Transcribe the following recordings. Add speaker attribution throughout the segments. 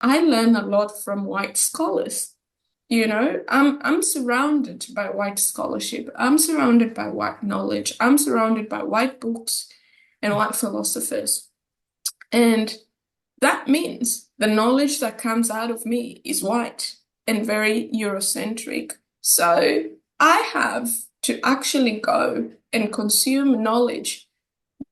Speaker 1: I learn a lot from white scholars. I'm surrounded by white scholarship. I'm surrounded by white knowledge. I'm surrounded by white books and white philosophers. And that means the knowledge that comes out of me is white and very Eurocentric. So I have to actually go and consume knowledge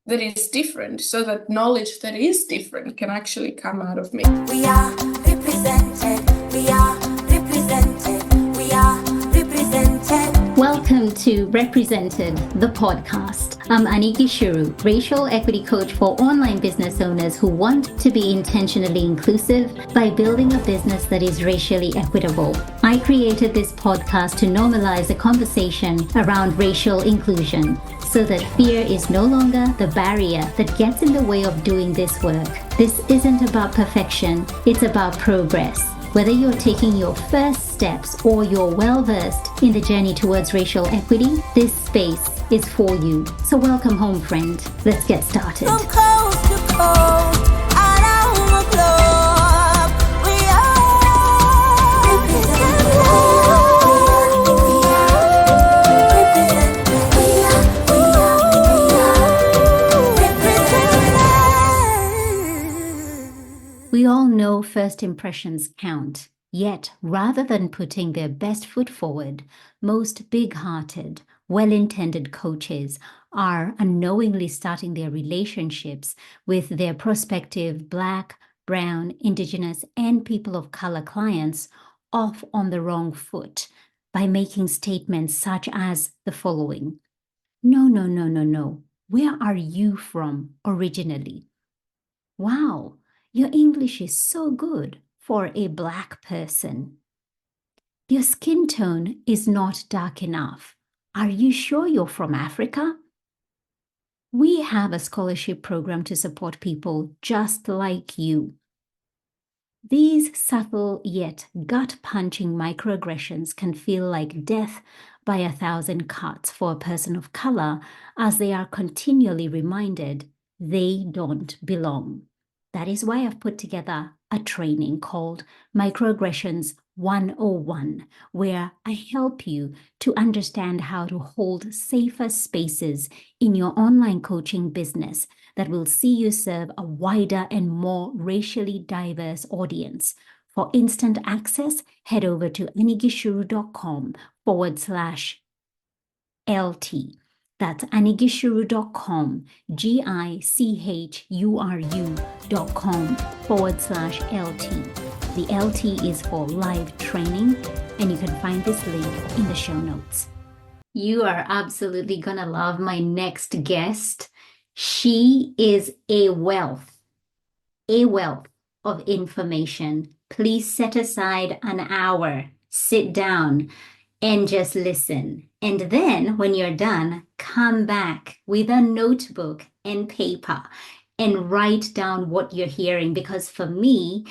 Speaker 1: that is different so that knowledge that is different can actually come out of me.
Speaker 2: We are represented. We are represented. We are represented.
Speaker 3: Welcome to Represented, the podcast. I'm Aniki Shuru, racial equity coach for online business owners who want to be intentionally inclusive by building a business that is racially equitable. I created this podcast to normalize a conversation around racial inclusion so that fear is no longer the barrier that gets in the way of doing this work. This isn't about perfection, it's about progress. Whether you're taking your first steps or you're well-versed in the journey towards racial equity, this space is for you. So welcome home, friend. Let's get started.
Speaker 2: From coast to coast, around the globe, we are represented.
Speaker 3: We all know first impressions count. Yet, rather than putting their best foot forward, most big-hearted, well-intended coaches are unknowingly starting their relationships with their prospective Black, Brown, Indigenous, and people of color clients off on the wrong foot by making statements such as the following. No, no, no, no, no. Where are you from originally? Wow, your English is so good for a Black person. Your skin tone is not dark enough. Are you sure you're from Africa? We have a scholarship program to support people just like you. These subtle yet gut-punching microaggressions can feel like death by 1,000 cuts for a person of color as they are continually reminded they don't belong. That is why I've put together a training called Microaggressions 101, where I help you to understand how to hold safer spaces in your online coaching business that will see you serve a wider and more racially diverse audience. For instant access, head over to anigishuru.com/LT. That's anigishuru.com, GICHURU.com/LT. The LT is for live training, and you can find this link in the show notes. You are absolutely gonna love my next guest. She is a wealth of information. Please set aside an hour, sit down, and just listen. And then when you're done, come back with a notebook and paper and write down what you're hearing. Because for me,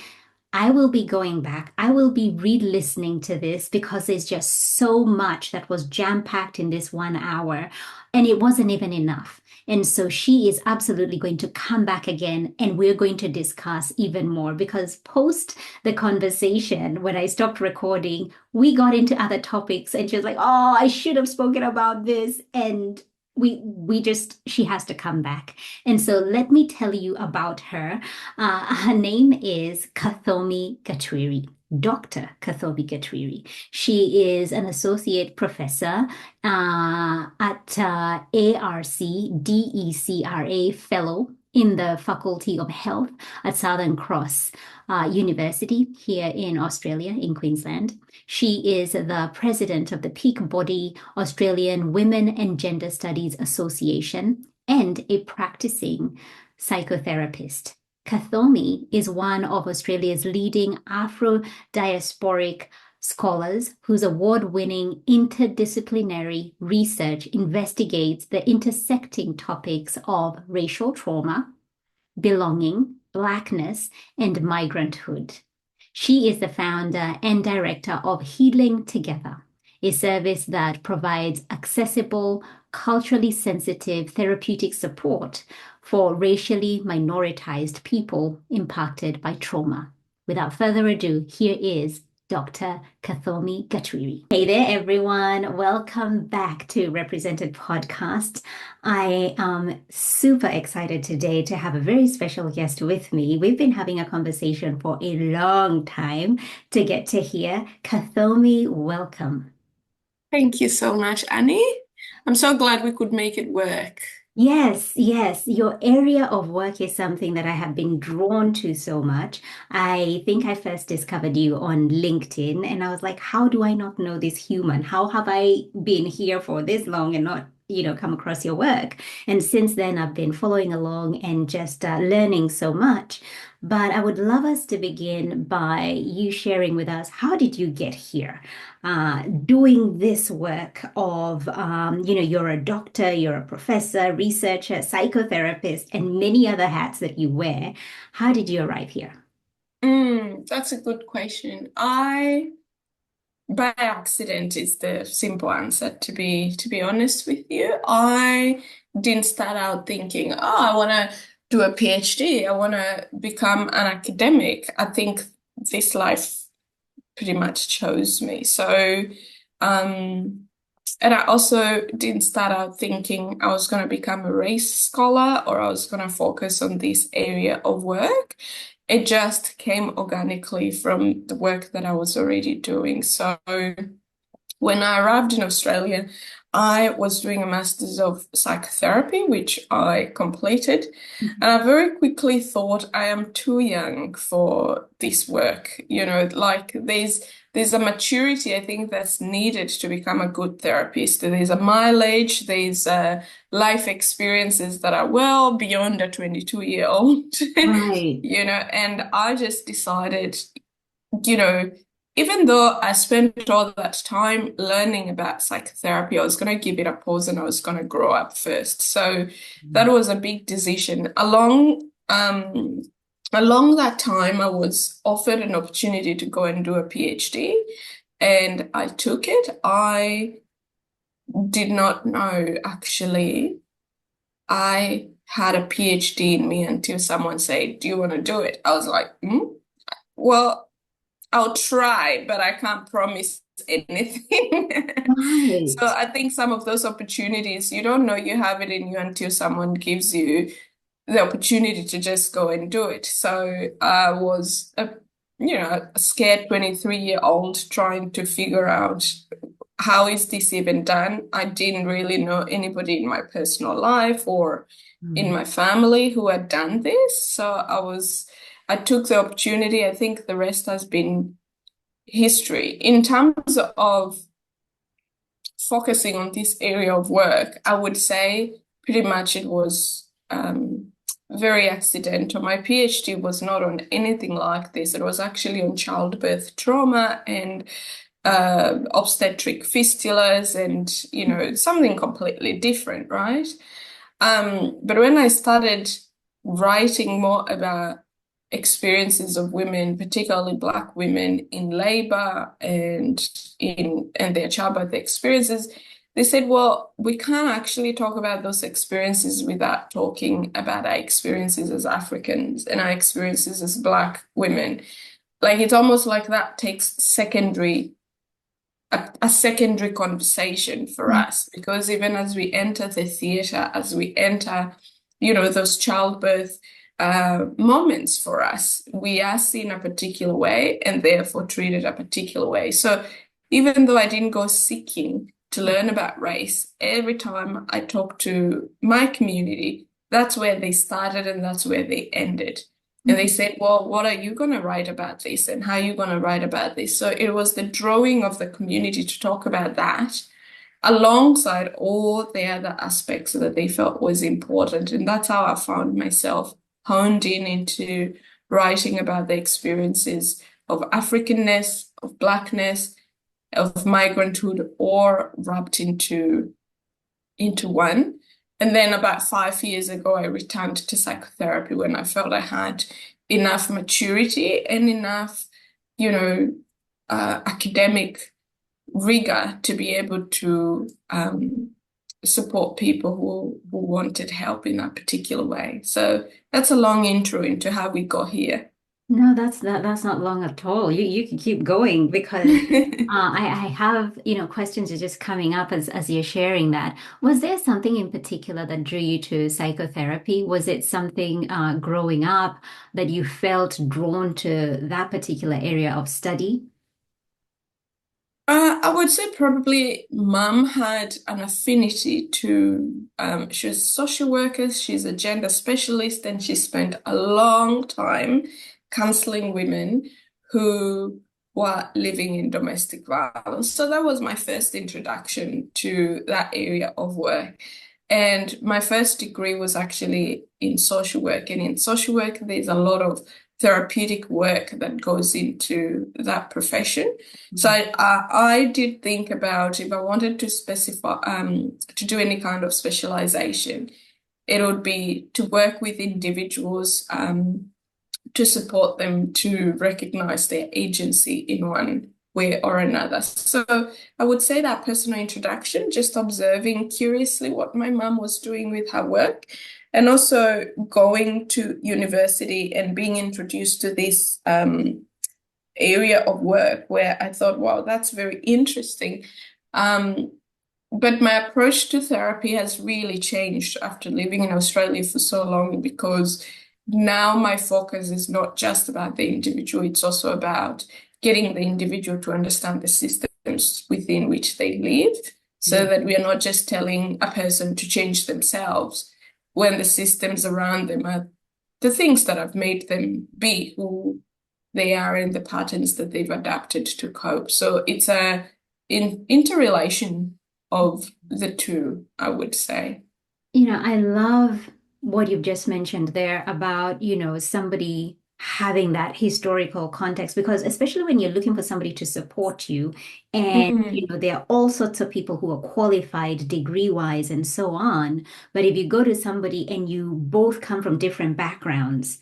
Speaker 3: I will be going back. I will be re-listening to this because there's just so much that was jam-packed in this 1 hour, and it wasn't even enough. And so she is absolutely going to come back again, and we're going to discuss even more because post the conversation, when I stopped recording, we got into other topics and she was like, oh, I should have spoken about this. And she has to come back. And so let me tell you about her. Her name is Kathomi Gatwiri. Dr. Kathomi Gatwiri. She is an associate professor at ARC, DECRA fellow in the Faculty of Health at Southern Cross University here in Australia, in Queensland. She is the president of the peak body Australian Women and Gender Studies Association and a practicing psychotherapist. Kathomi is one of Australia's leading Afro-diasporic scholars whose award-winning interdisciplinary research investigates the intersecting topics of racial trauma, belonging, Blackness, and migrant-hood. She is the founder and director of Healing Together, a service that provides accessible, culturally sensitive therapeutic support for racially minoritized people impacted by trauma. Without further ado, here is Dr. Kathomi Gatwiri. Hey there, everyone. Welcome back to Represented Podcast. I am super excited today to have a very special guest with me. We've been having a conversation for a long time to get to here. Kathomi, welcome.
Speaker 1: Thank you so much, Annie. I'm so glad we could make it work.
Speaker 3: Yes, yes. Your area of work is something that I have been drawn to so much. I think I first discovered you on LinkedIn, and I was like, how do I not know this human? How have I been here for this long and not, come across your work? And since then, I've been following along and just learning so much. But I would love us to begin by you sharing with us, how did you get here? Doing this work of, you're a doctor, you're a professor, researcher, psychotherapist, and many other hats that you wear. How did you arrive here?
Speaker 1: That's a good question. By accident is the simple answer, to be honest with you. I didn't start out thinking, I want to do a PhD. I want to become an academic. I think this life pretty much chose me. So, and I also didn't start out thinking I was going to become a race scholar or I was going to focus on this area of work. It just came organically from the work that I was already doing. So when I arrived in Australia, I was doing a master's of psychotherapy, which I completed. And I very quickly thought I am too young for this work. Like there's a maturity, I think, that's needed to become a good therapist. There's a mileage, there's life experiences that are well beyond a 22-year-old,
Speaker 3: Right.
Speaker 1: and I just decided, even though I spent all that time learning about psychotherapy, I was going to give it a pause and I was going to grow up first. So that was a big decision. Along that time, I was offered an opportunity to go and do a PhD, and I took it. I did not know, actually, I had a PhD in me until someone said, "Do you want to do it?" I was like, well, I'll try, but I can't promise anything.
Speaker 3: Right.
Speaker 1: So I think some of those opportunities, you don't know you have it in you until someone gives you the opportunity to just go and do it. So I was a scared 23-year-old trying to figure out, how is this even done? I didn't really know anybody in my personal life or in my family who had done this. So I took the opportunity. I think the rest has been history. In terms of focusing on this area of work, I would say pretty much it was very accidental. My PhD was not on anything like this. It was actually on childbirth trauma and obstetric fistulas and, something completely different, right? But when I started writing more about experiences of women, particularly Black women in labor and their childbirth experiences, they said, well, we can't actually talk about those experiences without talking about our experiences as Africans and our experiences as Black women. Like, it's almost like that takes a secondary conversation for us, because even as we enter the theatre, as we enter, those childbirth moments for us, we are seen a particular way and therefore treated a particular way. So even though I didn't go seeking to learn about race, every time I talk to my community, that's where they started and that's where they ended. And they said, well, what are you going to write about this? And how are you going to write about this? So it was the drawing of the community to talk about that alongside all the other aspects that they felt was important. And that's how I found myself honed into writing about the experiences of Africanness, of Blackness, of migrant-hood, or wrapped into one. And then about 5 years ago, I returned to psychotherapy when I felt I had enough maturity and enough, academic rigor to be able to support people who wanted help in a particular way. So that's a long intro into how we got here.
Speaker 3: No, that's not long at all. You can keep going because I have, questions are just coming up as you're sharing that. Was there something in particular that drew you to psychotherapy? Was it something growing up that you felt drawn to that particular area of study?
Speaker 1: I would say probably mum had an affinity to, she's a social worker, she's a gender specialist, and she spent a long time counseling women who were living in domestic violence. So that was my first introduction to that area of work. And my first degree was actually in social work. And in social work, there's a lot of therapeutic work that goes into that profession. So I did think about if I wanted to specify to do any kind of specialization, it would be to work with individuals to support them to recognize their agency in one way or another. So I would say that personal introduction, just observing curiously what my mum was doing with her work, and also going to university and being introduced to this area of work where I thought, wow, that's very interesting. But my approach to therapy has really changed after living in Australia for so long because now my focus is not just about the individual, it's also about getting the individual to understand the systems within which they live so that we are not just telling a person to change themselves when the systems around them are the things that have made them be who they are and the patterns that they've adapted to cope. So it's a interrelation of the two, I would say.
Speaker 3: I love what you've just mentioned there about, somebody having that historical context, because especially when you're looking for somebody to support you, and,
Speaker 1: Mm,
Speaker 3: there are all sorts of people who are qualified degree-wise and so on. But if you go to somebody and you both come from different backgrounds,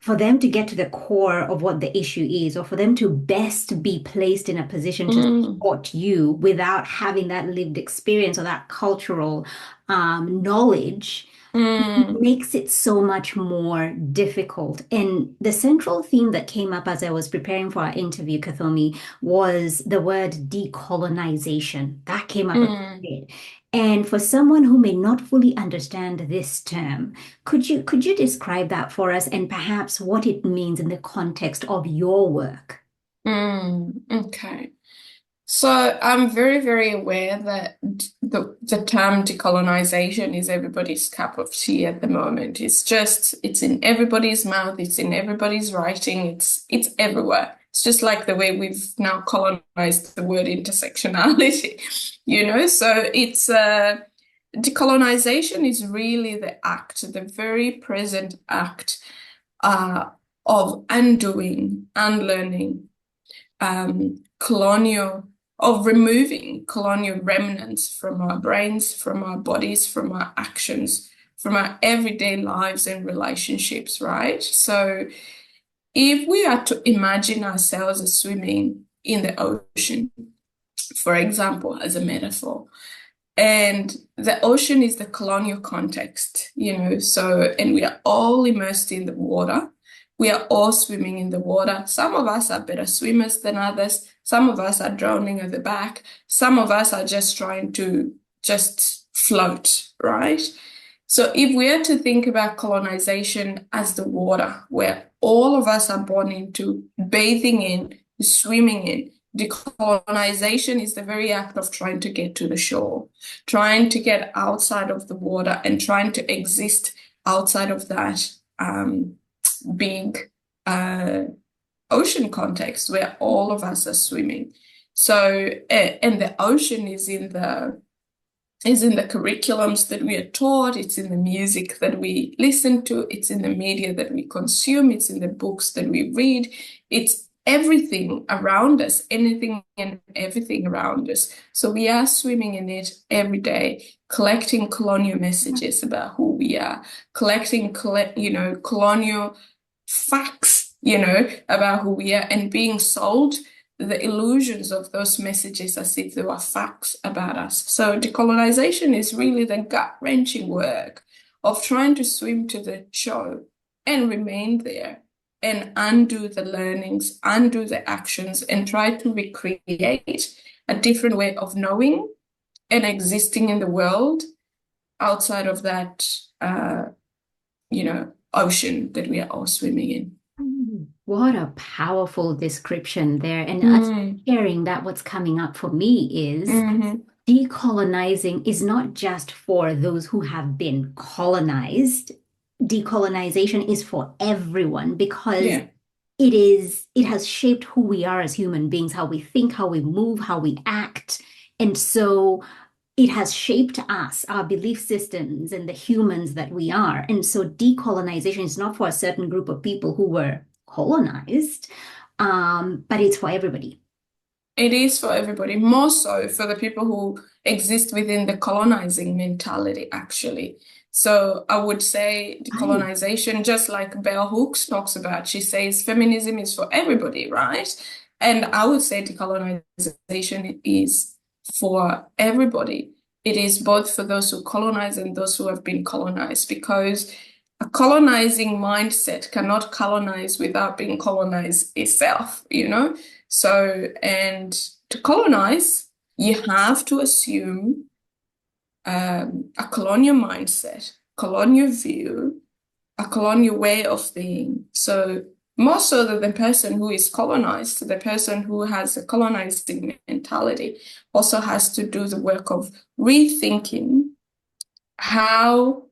Speaker 3: for them to get to the core of what the issue is, or for them to best be placed in a position to
Speaker 1: mm,
Speaker 3: support you without having that lived experience or that cultural knowledge,
Speaker 1: mm,
Speaker 3: makes it so much more difficult. And the central theme that came up as I was preparing for our interview, Kathomi, was the word decolonization. That came up a
Speaker 1: mm.
Speaker 3: bit. And for someone who may not fully understand this term, could you describe that for us and perhaps what it means in the context of your work?
Speaker 1: Okay. So I'm very, very aware that the term decolonization is everybody's cup of tea at the moment. It's in everybody's mouth, it's in everybody's writing, it's everywhere. It's just like the way we've now colonized the word intersectionality, you know? So it's decolonization is really the act, the very present act uh, of undoing, unlearning colonial, of removing colonial remnants from our brains, from our bodies, from our actions, from our everyday lives and relationships, right? So if we are to imagine ourselves as swimming in the ocean, for example, as a metaphor, and the ocean is the colonial context, so, and we are all immersed in the water. We are all swimming in the water. Some of us are better swimmers than others. Some of us are drowning at the back. Some of us are just trying to just float, right? So if we are to think about colonization as the water, where all of us are born into, bathing in, swimming in, decolonization is the very act of trying to get to the shore, trying to get outside of the water and trying to exist outside of that big ocean context where all of us are swimming. So, and the ocean is in the curriculums that we are taught, it's in the music that we listen to, it's in the media that we consume, it's in the books that we read, it's everything around us, anything and everything around us. So we are swimming in it every day, collecting colonial messages about who we are, collecting, colonial facts, about who we are, and being sold the illusions of those messages as if they were facts about us. So decolonization is really the gut-wrenching work of trying to swim to the shore and remain there and undo the learnings, undo the actions, and try to recreate a different way of knowing and existing in the world outside of that, ocean that we are all swimming in.
Speaker 3: What a powerful description there. And as
Speaker 1: Mm.
Speaker 3: sharing that, what's coming up for me is
Speaker 1: Mhm.
Speaker 3: decolonizing is not just for those who have been colonized. Decolonization is for everyone because
Speaker 1: Yeah.
Speaker 3: it has shaped who we are as human beings, how we think, how we move, how we act. And so it has shaped us, our belief systems, and the humans that we are. And so decolonization is not for a certain group of people who were colonized, but it's for everybody.
Speaker 1: It is for everybody, more so for the people who exist within the colonizing mentality, actually. So I would say
Speaker 3: Right.
Speaker 1: decolonization, just like Bell Hooks talks about, she says feminism is for everybody, right? And I would say decolonization is for everybody. It is both for those who colonize and those who have been colonized, because a colonizing mindset cannot colonize without being colonized itself, So, and to colonize, you have to assume a colonial mindset, colonial view, a colonial way of being. So, more so than the person who is colonized, the person who has a colonizing mentality also has to do the work of rethinking how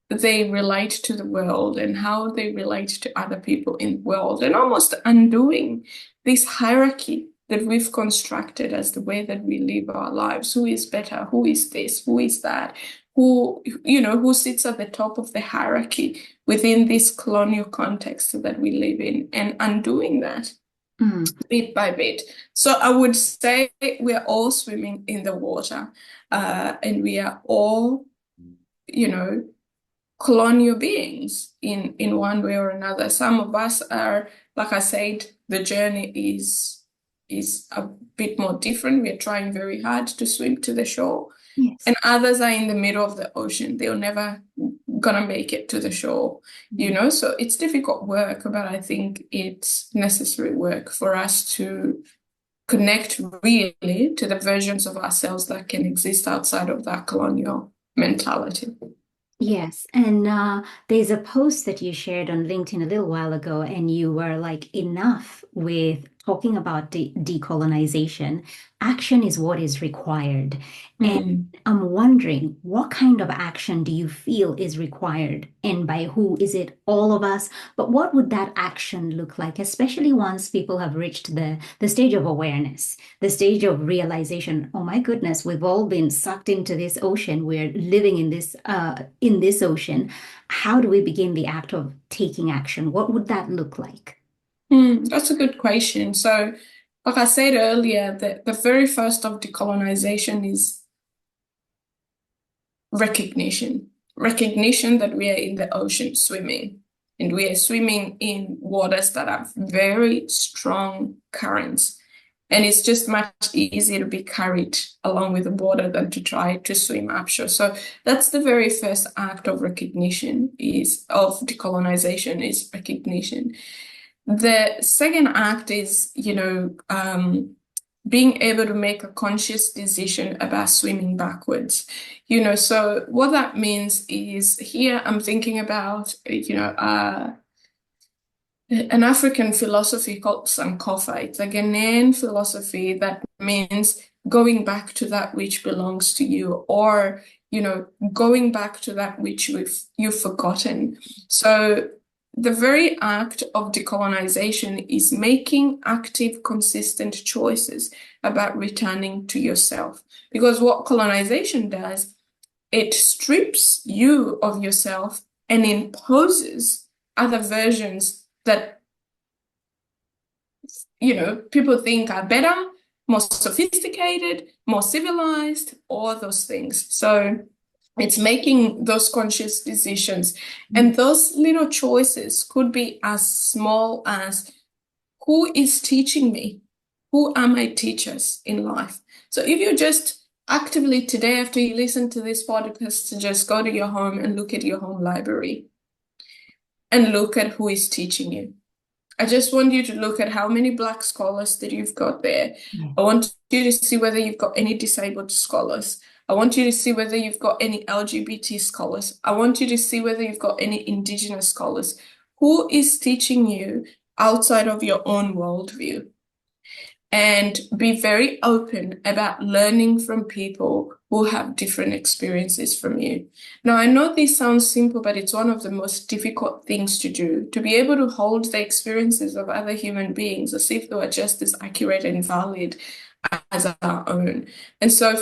Speaker 1: they relate to the world and how they relate to other people in the world, and almost undoing this hierarchy that we've constructed as the way that we live our lives. Who is better? Who is this? Who is that? Who sits at the top of the hierarchy within this colonial context that we live in, and undoing that bit by bit. So I would say we are all swimming in the water, and we are all colonial beings in one way or another. Some of us are, like I said, the journey is a bit more different. We are trying very hard to swim to the shore.
Speaker 3: Yes.
Speaker 1: And others are in the middle of the ocean. They're never gonna make it to the shore, So it's difficult work, but I think it's necessary work for us to connect really to the versions of ourselves that can exist outside of that colonial mentality.
Speaker 3: Yes, and there's a post that you shared on LinkedIn a little while ago, and you were like, enough with talking about decolonization. Action is what is required. And
Speaker 1: Mm.
Speaker 3: I'm wondering, what kind of action do you feel is required? And by who? Is it all of us? But what would that action look like, especially once people have reached the stage of awareness, the stage of realization, oh my goodness, we've all been sucked into this ocean. We're living in this ocean. How do we begin the act of taking action? What would that look like?
Speaker 1: That's a good question. So, like I said earlier, the very first of decolonization is recognition. Recognition that we are in the ocean swimming, and we are swimming in waters that have very strong currents. And it's just much easier to be carried along with the water than to try to swim upshore. So that's the very first act of recognition of decolonization is recognition. The second act is, being able to make a conscious decision about swimming backwards. So what that means is, here I'm thinking about, an African philosophy called Sankofa. It's a Ghanaian philosophy that means going back to that which belongs to you, or, going back to that which you've forgotten. So the very act of decolonization is making active, consistent choices about returning to yourself. Because what colonization does, it strips you of yourself and imposes other versions that, people think are better, more sophisticated, more civilized, all those things. So it's making those conscious decisions. And those little choices could be as small as, who is teaching me? Who are my teachers in life? So if you just actively today, after you listen to this podcast, to just go to your home and look at your home library and look at who is teaching you. I just want you to look at how many Black scholars that you've got there.
Speaker 3: Yeah.
Speaker 1: I want you to see whether you've got any disabled scholars. I want you to see whether you've got any LGBT scholars. I want you to see whether you've got any Indigenous scholars. Who is teaching you outside of your own worldview? And be very open about learning from people who have different experiences from you. Now, I know this sounds simple, but it's one of the most difficult things to do, to be able to hold the experiences of other human beings as if they were just as accurate and valid as our own. And so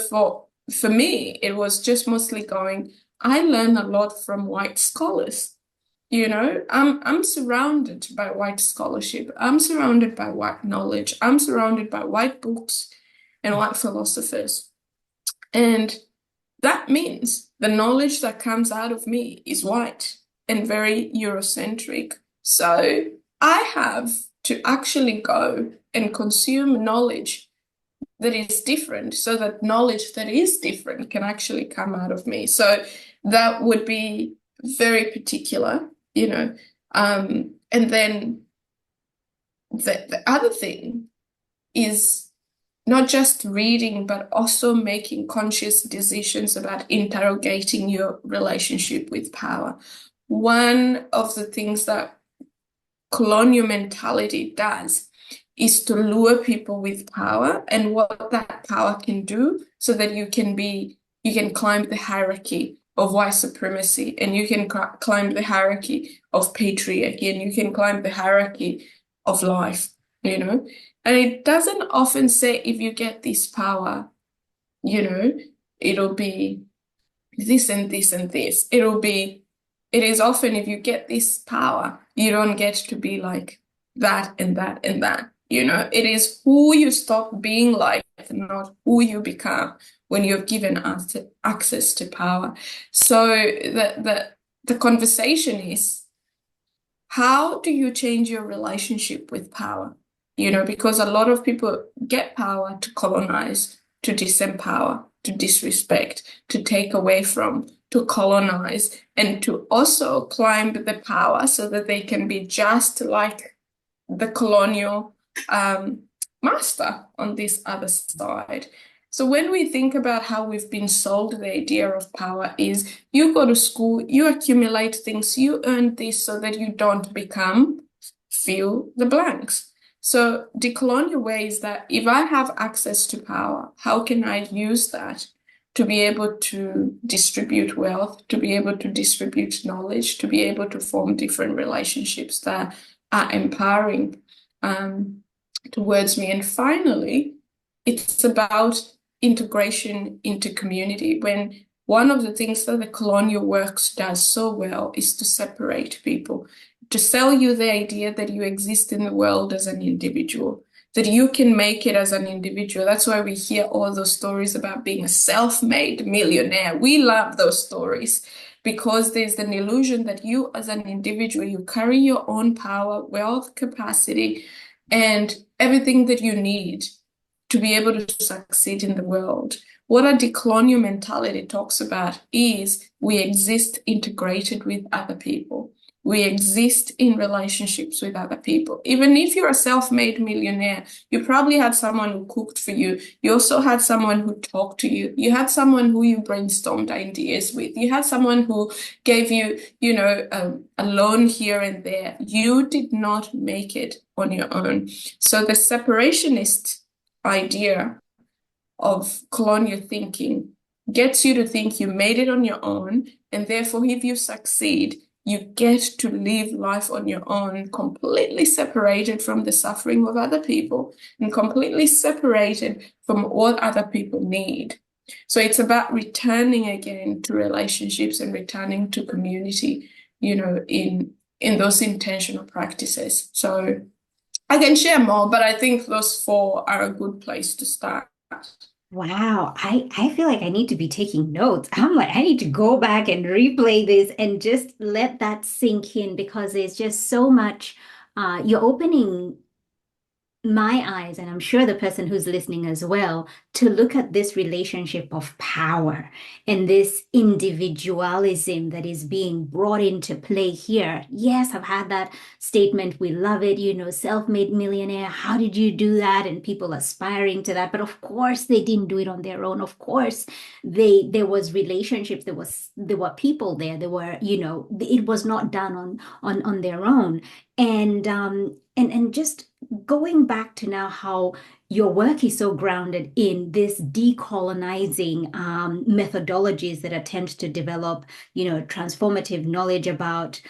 Speaker 1: for me, it was just mostly going, I learn a lot from white scholars. I'm surrounded by white scholarship. I'm surrounded by white knowledge. I'm surrounded by white books and white philosophers. And that means the knowledge that comes out of me is white and very Eurocentric. So I have to actually go and consume knowledge that is different so that knowledge that is different can actually come out of me. So that would be very particular. And then the other thing is not just reading, but also making conscious decisions about interrogating your relationship with power. One of the things that colonial mentality does is to lure people with power and what that power can do so that you can climb the hierarchy of white supremacy, and you can climb the hierarchy of patriarchy, and you can climb the hierarchy of life, And it doesn't often say if you get this power, it'll be this and this and this. It is often if you get this power, you don't get to be like that and that and that. It is who you stop being like, not who you become when you're given access to power. So the conversation is, how do you change your relationship with power? Because a lot of people get power to colonize, to disempower, to disrespect, to take away from, to colonize, and to also climb the power so that they can be just like the colonial master on this other side. So when we think about how we've been sold the idea of power is you go to school, you accumulate things, you earn this so that you don't fill the blanks. So decolonial way is that if I have access to power, how can I use that to be able to distribute wealth, to be able to distribute knowledge, to be able to form different relationships that are empowering towards me. And finally, it's about integration into community. When one of the things that the colonial works does so well is to separate people, to sell you the idea that you exist in the world as an individual, that you can make it as an individual. That's why we hear all those stories about being a self-made millionaire. We love those stories because there's an illusion that you as an individual, you carry your own power, wealth, capacity, and everything that you need to be able to succeed in the world. What a decolonial mentality talks about is we exist integrated with other people. We exist in relationships with other people. Even if you're a self-made millionaire, you probably had someone who cooked for you. You also had someone who talked to you. You had someone who you brainstormed ideas with. You had someone who gave you, a loan here and there. You did not make it on your own. So the separationist idea of colonial thinking gets you to think you made it on your own, and therefore if you succeed, you get to live life on your own, completely separated from the suffering of other people and completely separated from what other people need. So it's about returning again to relationships and returning to community, in those intentional practices. So I can share more, but I think those 4 are a good place to start.
Speaker 3: Wow, I feel like I need to be taking notes. I'm like, I need to go back and replay this and just let that sink in because there's just so much. You're opening my eyes, and I'm sure the person who's listening as well, to look at this relationship of power and this individualism that is being brought into play here. Yes, I've had that statement. We love it, self-made millionaire. How did you do that? And people aspiring to that. But of course, they didn't do it on their own. Of course, there was relationships. There were people there. There were, it was not done on their own. And just going back to now how your work is so grounded in this decolonizing methodologies that attempt to develop, transformative knowledge about,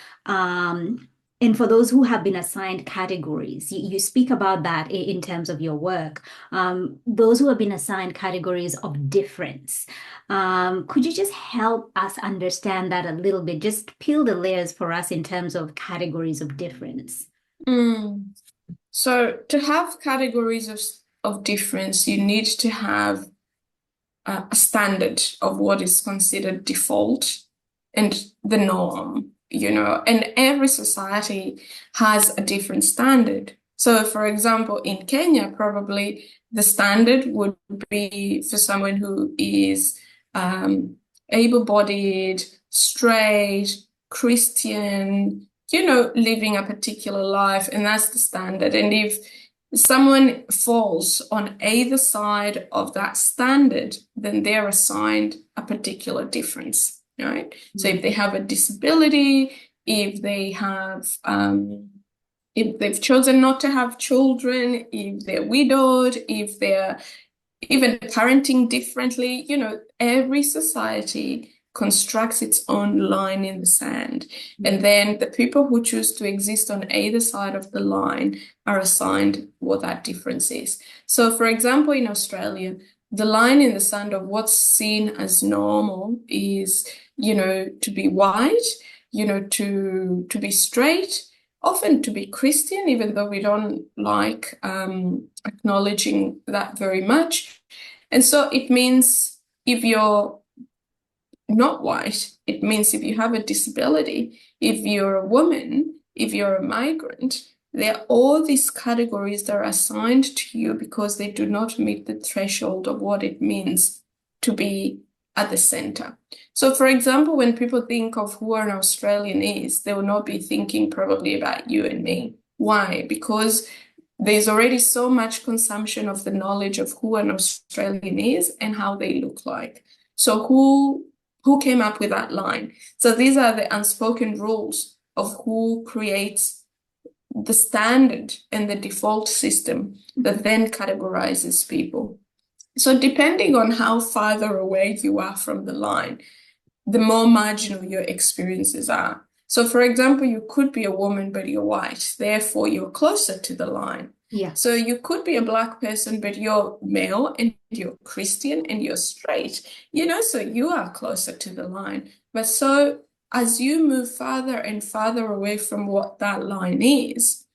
Speaker 3: and for those who have been assigned categories, you speak about that in terms of your work. Those who have been assigned categories of difference. Could you just help us understand that a little bit? Just peel the layers for us in terms of categories of difference.
Speaker 1: Mm. So to have categories of difference, you need to have a standard of what is considered default and the norm, and every society has a different standard. So, for example, in Kenya, probably the standard would be for someone who is able-bodied, straight, Christian, living a particular life, and that's the standard. And if someone falls on either side of that standard, then they're assigned a particular difference, right? So if they have a disability, if they have, if they've chosen not to have children, if they're widowed, if they're even parenting differently, every society constructs its own line in the sand. And then the people who choose to exist on either side of the line are assigned what that difference is. So, for example, in Australia, the line in the sand of what's seen as normal is, to be white, to be straight, often to be Christian, even though we don't like acknowledging that very much. And so it means if you're not white, it means if you have a disability, if you're a woman, if you're a migrant, there are all these categories that are assigned to you because they do not meet the threshold of what it means to be at the center. So, for example, when people think of who an Australian is, they will not be thinking probably about you and me. Why? Because there's already so much consumption of the knowledge of who an Australian is and how they look like. So who came up with that line? So these are the unspoken rules of who creates the standard and the default system that then categorizes people. So depending on how farther away you are from the line, the more marginal your experiences are. So, for example, you could be a woman, but you're white. Therefore, you're closer to the line.
Speaker 3: Yeah.
Speaker 1: So you could be a Black person, but you're male and you're Christian and you're straight, so you are closer to the line. But so as you move farther and farther away from what that line is,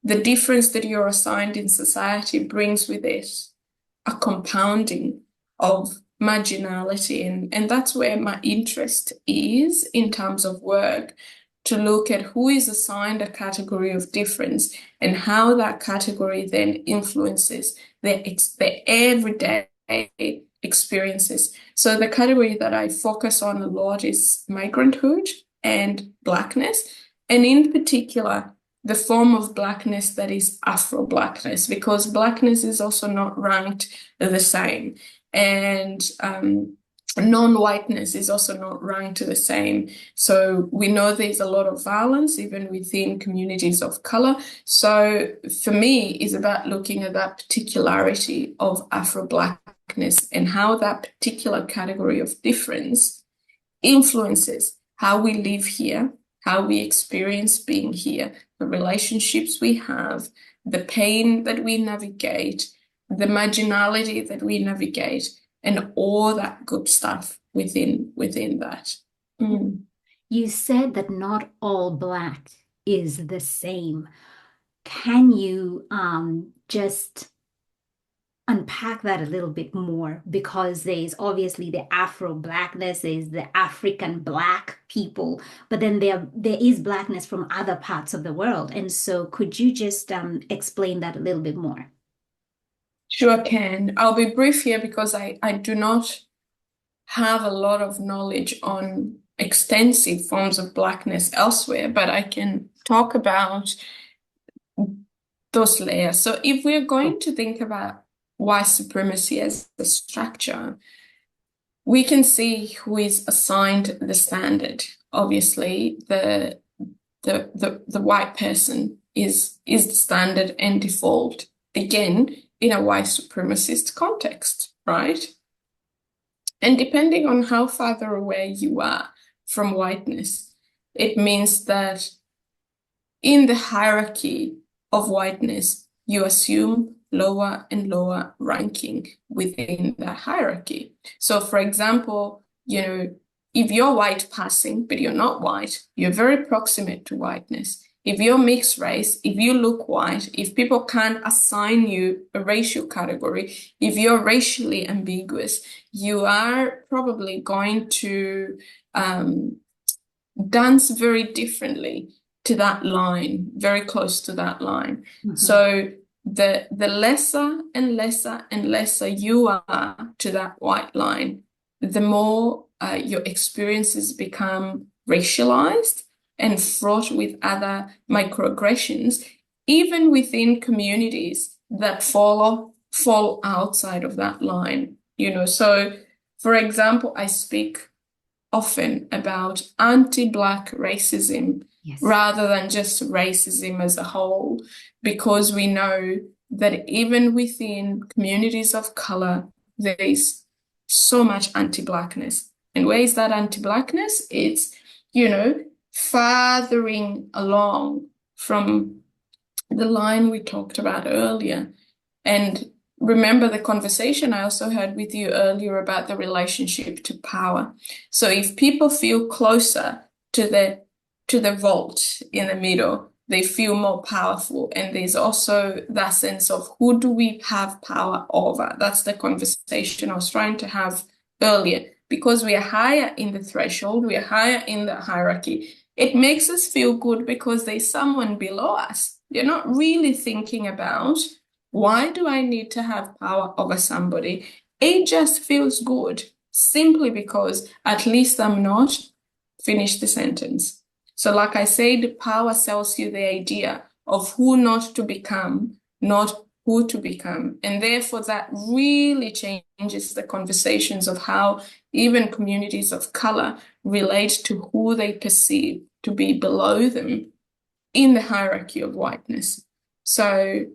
Speaker 1: the difference that you're assigned in society brings with it a compounding of marginality. And that's where my interest is in terms of work, to look at who is assigned a category of difference and how that category then influences their everyday experiences. So the category that I focus on a lot is migrant-hood and blackness, and in particular, the form of blackness that is Afro-blackness, because blackness is also not ranked the same. And non-whiteness is also not ranked the same. So we know there's a lot of violence even within communities of color. So for me, it's about looking at that particularity of Afro-blackness and how that particular category of difference influences how we live here, how we experience being here, the relationships we have, the pain that we navigate, the marginality that we navigate, and all that good stuff within that.
Speaker 3: You said that not all Black is the same. Can you just unpack that a little bit more, because there's obviously the Afro blackness, there's the African black people, but then there is blackness from other parts of the world. And so could you just explain that a little bit more?
Speaker 1: Sure can. I'll be brief here because I do not have a lot of knowledge on extensive forms of blackness elsewhere, but I can talk about those layers. So if we're going to think about white supremacy as a structure, we can see who is assigned the standard. Obviously, the white person is the standard and default, again, in a white supremacist context, right? And depending on how farther away you are from whiteness, it means that in the hierarchy of whiteness, you assume lower and lower ranking within that hierarchy. So, for example, if you're white passing, but you're not white, you're very proximate to whiteness. If you're mixed race, if you look white, if people can't assign you a racial category, if you're racially ambiguous, you are probably going to dance very differently to that line, very close to that line. Mm-hmm. So the lesser and lesser and lesser you are to that white line, the more your experiences become racialized and fraught with other microaggressions, even within communities that fall outside of that line. So for example, I speak often about anti-Black racism, yes, rather than just racism as a whole, because we know that even within communities of color, there is so much anti-Blackness. And where is that anti-Blackness? It's, farthering along from the line we talked about earlier. And remember the conversation I also had with you earlier about the relationship to power. So if people feel closer to the vault in the middle, they feel more powerful. And there's also that sense of who do we have power over? That's the conversation I was trying to have earlier. Because we are higher in the threshold, we are higher in the hierarchy, it makes us feel good because there's someone below us. You're not really thinking about, why do I need to have power over somebody? It just feels good simply because at least I'm not, finish the sentence. So like I said, power sells you the idea of who not to become, not who to become. And therefore that really changes the conversations of how even communities of color relate to who they perceive to be below them in the hierarchy of whiteness. So,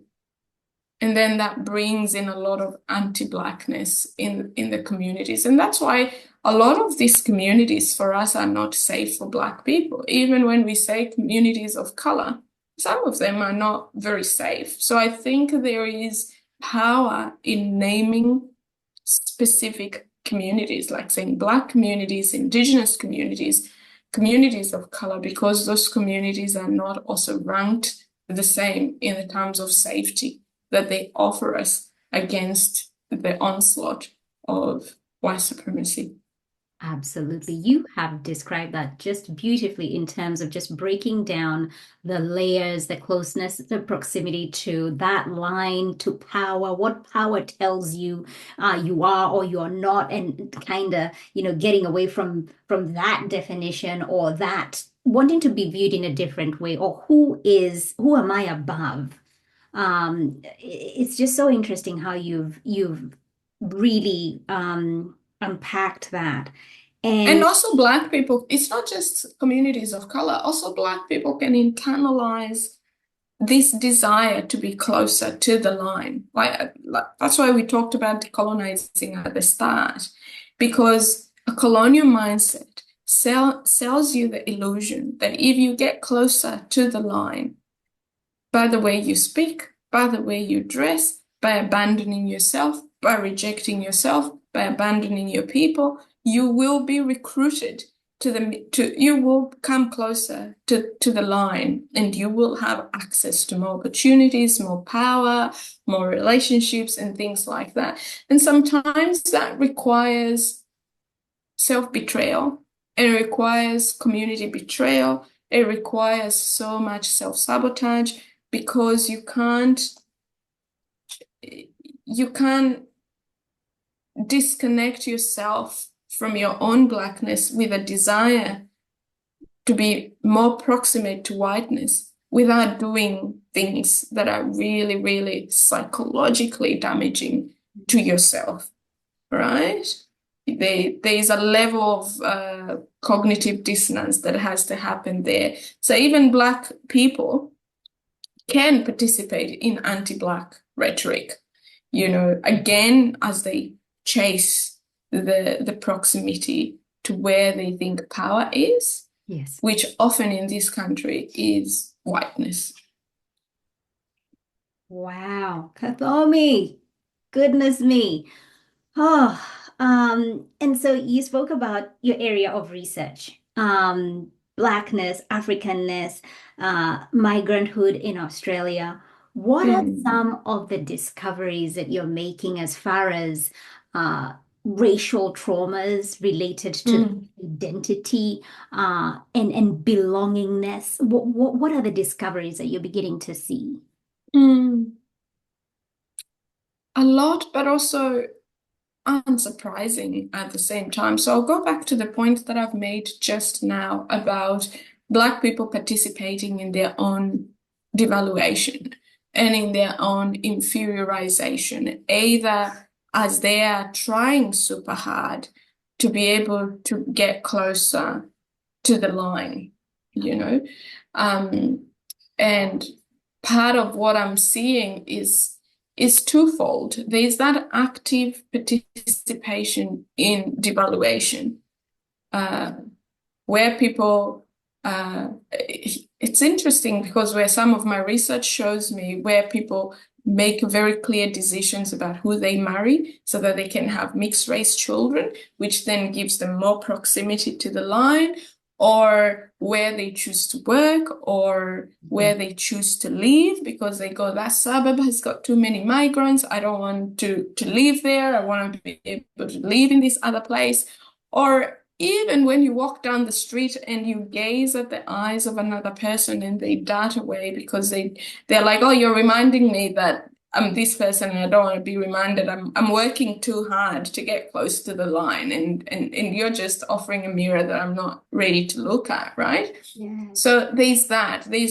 Speaker 1: and then that brings in a lot of anti-Blackness in the communities. And that's why a lot of these communities for us are not safe for Black people. Even when we say communities of color, some of them are not very safe. So I think there is power in naming specific communities, like saying Black communities, Indigenous communities, communities of color, because those communities are not also ranked the same in the terms of safety that they offer us against the onslaught of white supremacy.
Speaker 3: Absolutely. You have described that just beautifully in terms of just breaking down the layers, the closeness, the proximity to that line, to power, what power tells you you are or you're not, and kind of, getting away from that definition, or that wanting to be viewed in a different way, or who am I above? It's just so interesting how you've really unpacked that.
Speaker 1: And also Black people, it's not just communities of color, also Black people can internalize this desire to be closer to the line. Like that's why we talked about decolonizing at the start, because a colonial mindset sells you the illusion that if you get closer to the line, by the way you speak, by the way you dress, by abandoning yourself, by rejecting yourself, by abandoning your people, you will be recruited you will come closer to the line, and you will have access to more opportunities, more power, more relationships, and things like that. And sometimes that requires self-betrayal. It requires community betrayal. It requires so much self-sabotage, because you can't disconnect yourself from your own blackness with a desire to be more proximate to whiteness without doing things that are really, really psychologically damaging to yourself, right? There's a level of cognitive dissonance that has to happen there. So even Black people can participate in anti-Black rhetoric, again, as they chase the proximity to where they think power is,
Speaker 3: Yes.
Speaker 1: which often in this country is whiteness.
Speaker 3: Wow, Kathomi, goodness me. Oh, and so you spoke about your area of research, Blackness, Africanness, migrant-hood in Australia. What are some of the discoveries that you're making as far as racial traumas related to identity and belongingness? What are the discoveries that you're beginning to see?
Speaker 1: A lot, but also unsurprising at the same time. So I'll go back to the point that I've made just now about Black people participating in their own devaluation and in their own inferiorization, either as they are trying super hard to be able to get closer to the line, and part of what I'm seeing is twofold. There's that active participation in devaluation, where people, it's interesting because where some of my research shows me where people make very clear decisions about who they marry so that they can have mixed race children, which then gives them more proximity to the line, or where they choose to work, or where they choose to live because they go, that suburb has got too many migrants. I don't want to live there. I want to be able to live in this other place. Or even when you walk down the street and you gaze at the eyes of another person and they dart away because they're like, oh, you're reminding me that I'm this person and I don't want to be reminded I'm working too hard to get close to the line, and you're just offering a mirror that I'm not ready to look at, right?
Speaker 3: Yes.
Speaker 1: So there's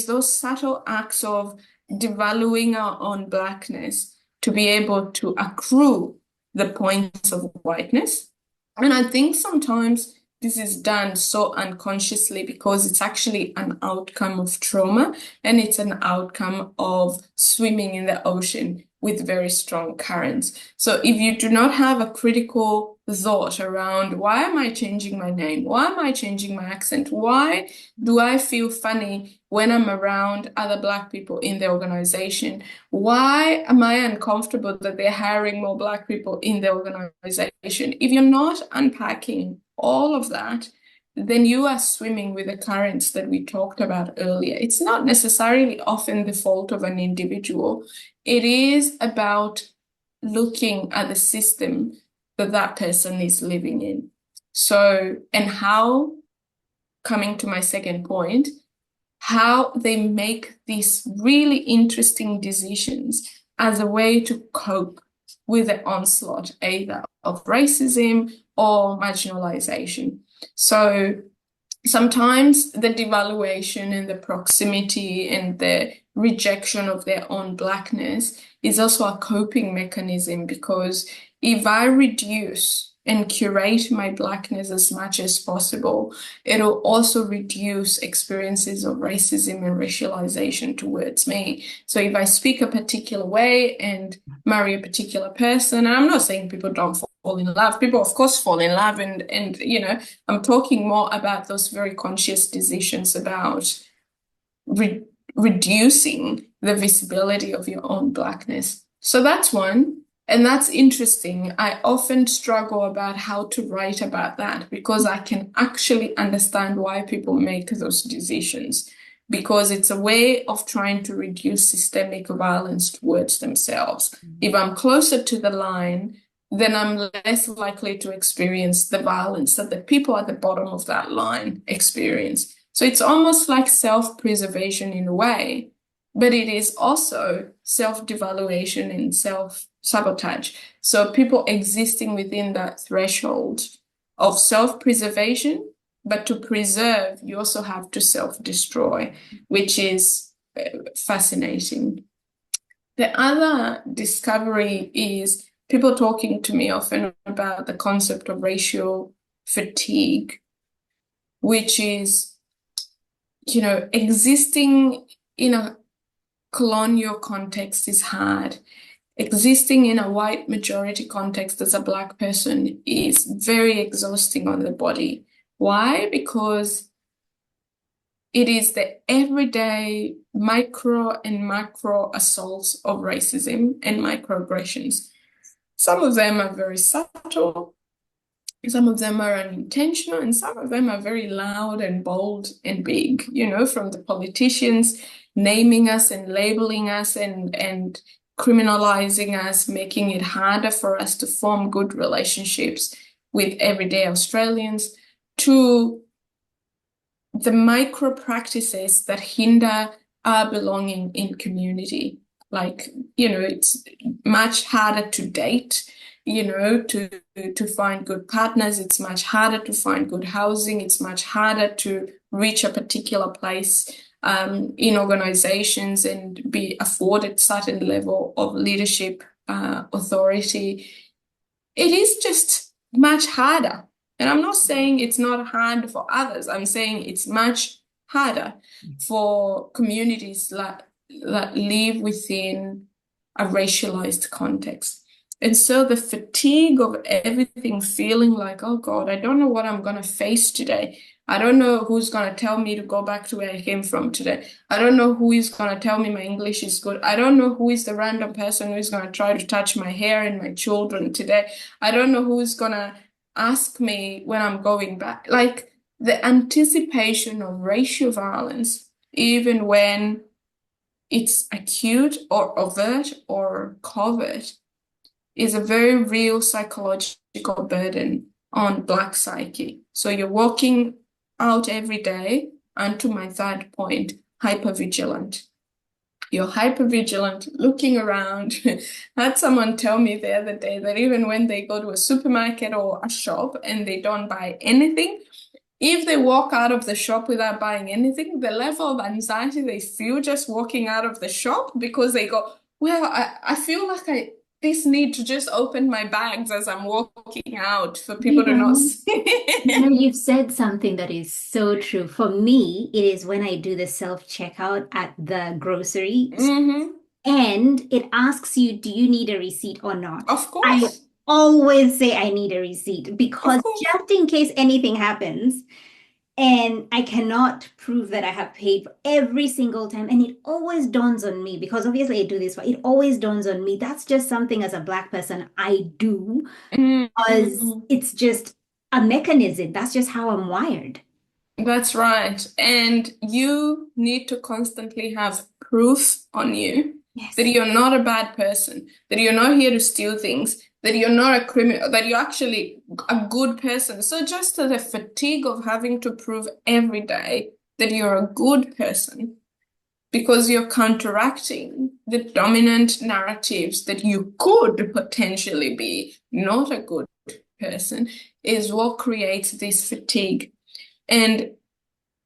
Speaker 1: those subtle acts of devaluing our own blackness to be able to accrue the points of whiteness. And I think sometimes this is done so unconsciously because it's actually an outcome of trauma, and it's an outcome of swimming in the ocean with very strong currents. So if you do not have a critical thought around, why am I changing my name? Why am I changing my accent? Why do I feel funny when I'm around other Black people in the organization? Why am I uncomfortable that they're hiring more Black people in the organization? If you're not unpacking all of that, then you are swimming with the currents that we talked about earlier. It's not necessarily often the fault of an individual. It is about looking at the system that person is living in. So, and how, coming to my second point, how they make these really interesting decisions as a way to cope with the onslaught either of racism or marginalization. So sometimes the devaluation and the proximity and the rejection of their own blackness is also a coping mechanism, because if I reduce and curate my blackness as much as possible, it'll also reduce experiences of racism and racialization towards me. So if I speak a particular way and marry a particular person, and I'm not saying people don't fall in love, people of course fall in love, and you know, I'm talking more about those very conscious decisions about reducing the visibility of your own blackness. So that's one. And that's interesting. I often struggle about how to write about that because I can actually understand why people make those decisions, because it's a way of trying to reduce systemic violence towards themselves. If I'm closer to the line, then I'm less likely to experience the violence that the people at the bottom of that line experience. So it's almost like self-preservation in a way, but it is also self-devaluation and self-sabotage. So people existing within that threshold of self-preservation, but to preserve, you also have to self-destroy, which is fascinating. The other discovery is people talking to me often about the concept of racial fatigue, which is, existing in a colonial context is hard. Existing in a white majority context as a Black person is very exhausting on the body. Why? Because it is the everyday micro and macro assaults of racism and microaggressions. Some of them are very subtle, some of them are unintentional, and some of them are very loud and bold and big, from the politicians naming us and labeling us and criminalizing us, making it harder for us to form good relationships with everyday Australians, to the micro practices that hinder our belonging in community. Like, it's much harder to date, to find good partners. It's much harder to find good housing. It's much harder to reach a particular place in organizations and be afforded certain level of leadership authority. It is just much harder. And I'm not saying it's not hard for others. I'm saying it's much harder for communities that live within a racialized context. And so the fatigue of everything feeling like, oh God, I don't know what I'm going to face today. I don't know who's going to tell me to go back to where I came from today. I don't know who is going to tell me my English is good. I don't know who is the random person who is going to try to touch my hair and my children today. I don't know who is going to ask me when I'm going back. Like the anticipation of racial violence, even when it's acute or overt or covert, is a very real psychological burden on Black psyche. So you're walking out every day, and to my third point, hypervigilant. You're hypervigilant, looking around. I had someone tell me the other day that even when they go to a supermarket or a shop and they don't buy anything, if they walk out of the shop without buying anything, the level of anxiety they feel just walking out of the shop, because they go, well, I feel like I this need to just open my bags as I'm walking out for people to not see.
Speaker 3: You've said something that is so true. For me, it is when I do the self-checkout at the grocery and it asks you, do you need a receipt or not?
Speaker 1: Of course.
Speaker 3: I always say I need a receipt because just in case anything happens and I cannot prove that I have paid for every single time. And it always dawns on me, because obviously I do this, but it always dawns on me. That's just something as a Black person I do because it's just a mechanism. That's just how I'm wired.
Speaker 1: That's right. And you need to constantly have proof on you that you're not a bad person, that you're not here to steal things, that you're not a criminal, that you're actually a good person. So just the fatigue of having to prove every day that you're a good person, because you're counteracting the dominant narratives that you could potentially be not a good person, is what creates this fatigue. And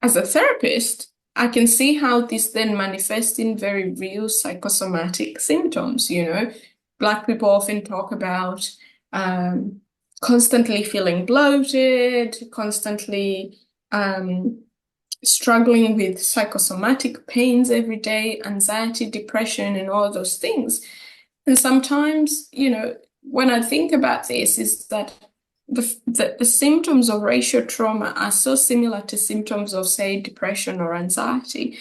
Speaker 1: as a therapist, I can see how this then manifests in very real psychosomatic symptoms. Black people often talk about constantly feeling bloated, constantly struggling with psychosomatic pains every day, anxiety, depression, and all those things. And sometimes, when I think about this, is that the symptoms of racial trauma are so similar to symptoms of, say, depression or anxiety,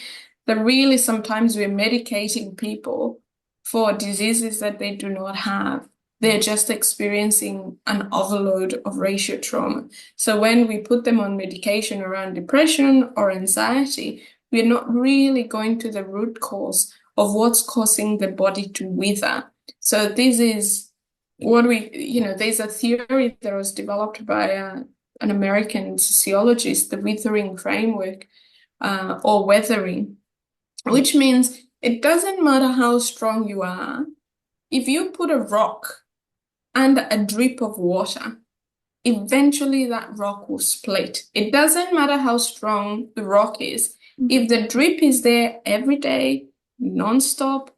Speaker 1: that really sometimes we're medicating people for diseases that they do not have, They're just experiencing an overload of racial trauma. So when we put them on medication around depression or anxiety, we're not really going to the root cause of what's causing the body to wither. So this is what there's a theory that was developed by an American sociologist, the withering framework, or weathering, which means it doesn't matter how strong you are. If you put a rock under a drip of water, eventually that rock will split. It doesn't matter how strong the rock is. If the drip is there every day, nonstop,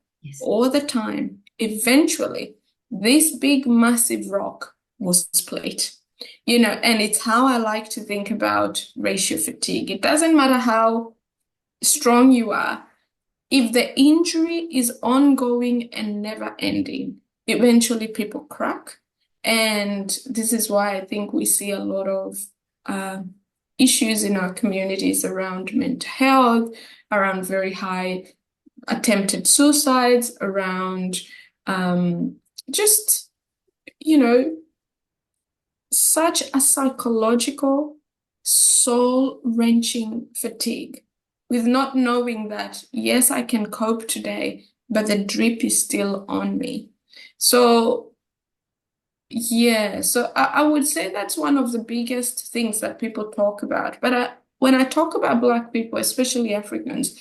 Speaker 1: all the time, eventually this big, massive rock will split. And it's how I like to think about racial fatigue. It doesn't matter how strong you are. If the injury is ongoing and never ending, eventually people crack. And this is why I think we see a lot of issues in our communities around mental health, around very high attempted suicides, around just, such a psychological, soul-wrenching fatigue with not knowing that, yes, I can cope today, but the drip is still on me. So, yeah, so I would say that's one of the biggest things that people talk about. But when I talk about Black people, especially Africans,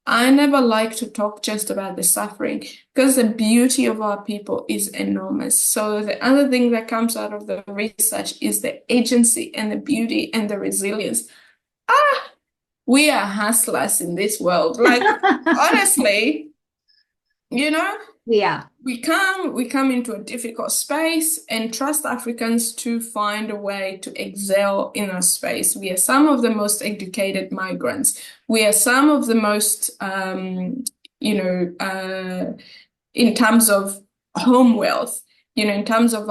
Speaker 1: I never like to talk just about the suffering because the beauty of our people is enormous. So the other thing that comes out of the research is the agency and the beauty and the resilience. We are hustlers in this world. Like, honestly,
Speaker 3: Yeah.
Speaker 1: we come into a difficult space and trust Africans to find a way to excel in our space. We are some of the most educated migrants. We are some of the most, in terms of home wealth, in terms of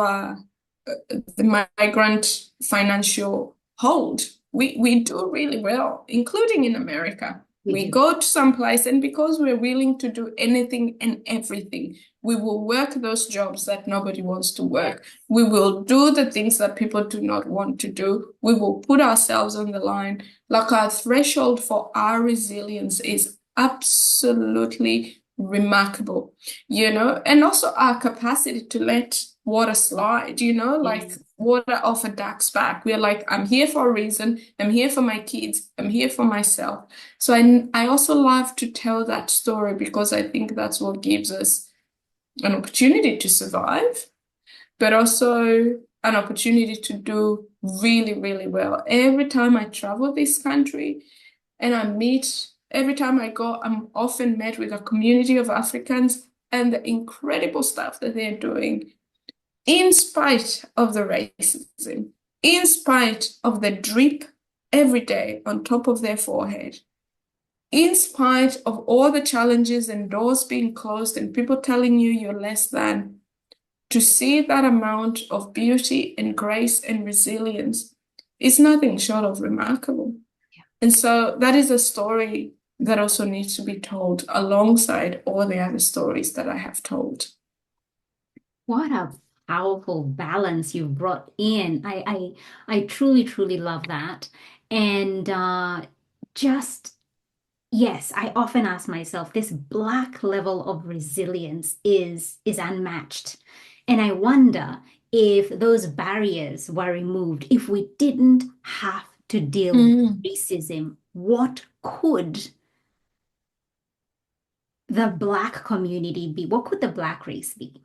Speaker 1: the migrant financial hold. We do really well, including in America. We go to some place, and because we're willing to do anything and everything, we will work those jobs that nobody wants to work. We will do the things that people do not want to do. We will put ourselves on the line. Like, our threshold for our resilience is absolutely remarkable, and also our capacity to let water slide, like water off a duck's back. We're like, I'm here for a reason. I'm here for my kids. I'm here for myself. So I also love to tell that story because I think that's what gives us an opportunity to survive, but also an opportunity to do really, really well. Every time I travel this country and every time I go, I'm often met with a community of Africans and the incredible stuff that they're doing in spite of the racism, in spite of the drip every day on top of their forehead, in spite of all the challenges and doors being closed and people telling you you're less than, to see that amount of beauty and grace and resilience is nothing short of remarkable. Yeah. And so that is a story that also needs to be told alongside all the other stories that I have told.
Speaker 3: What a powerful balance you've brought in. I truly, truly love that. And yes, I often ask myself, this Black level of resilience is unmatched. And I wonder if those barriers were removed, if we didn't have to deal with racism, what could the Black community be? What could the Black race be?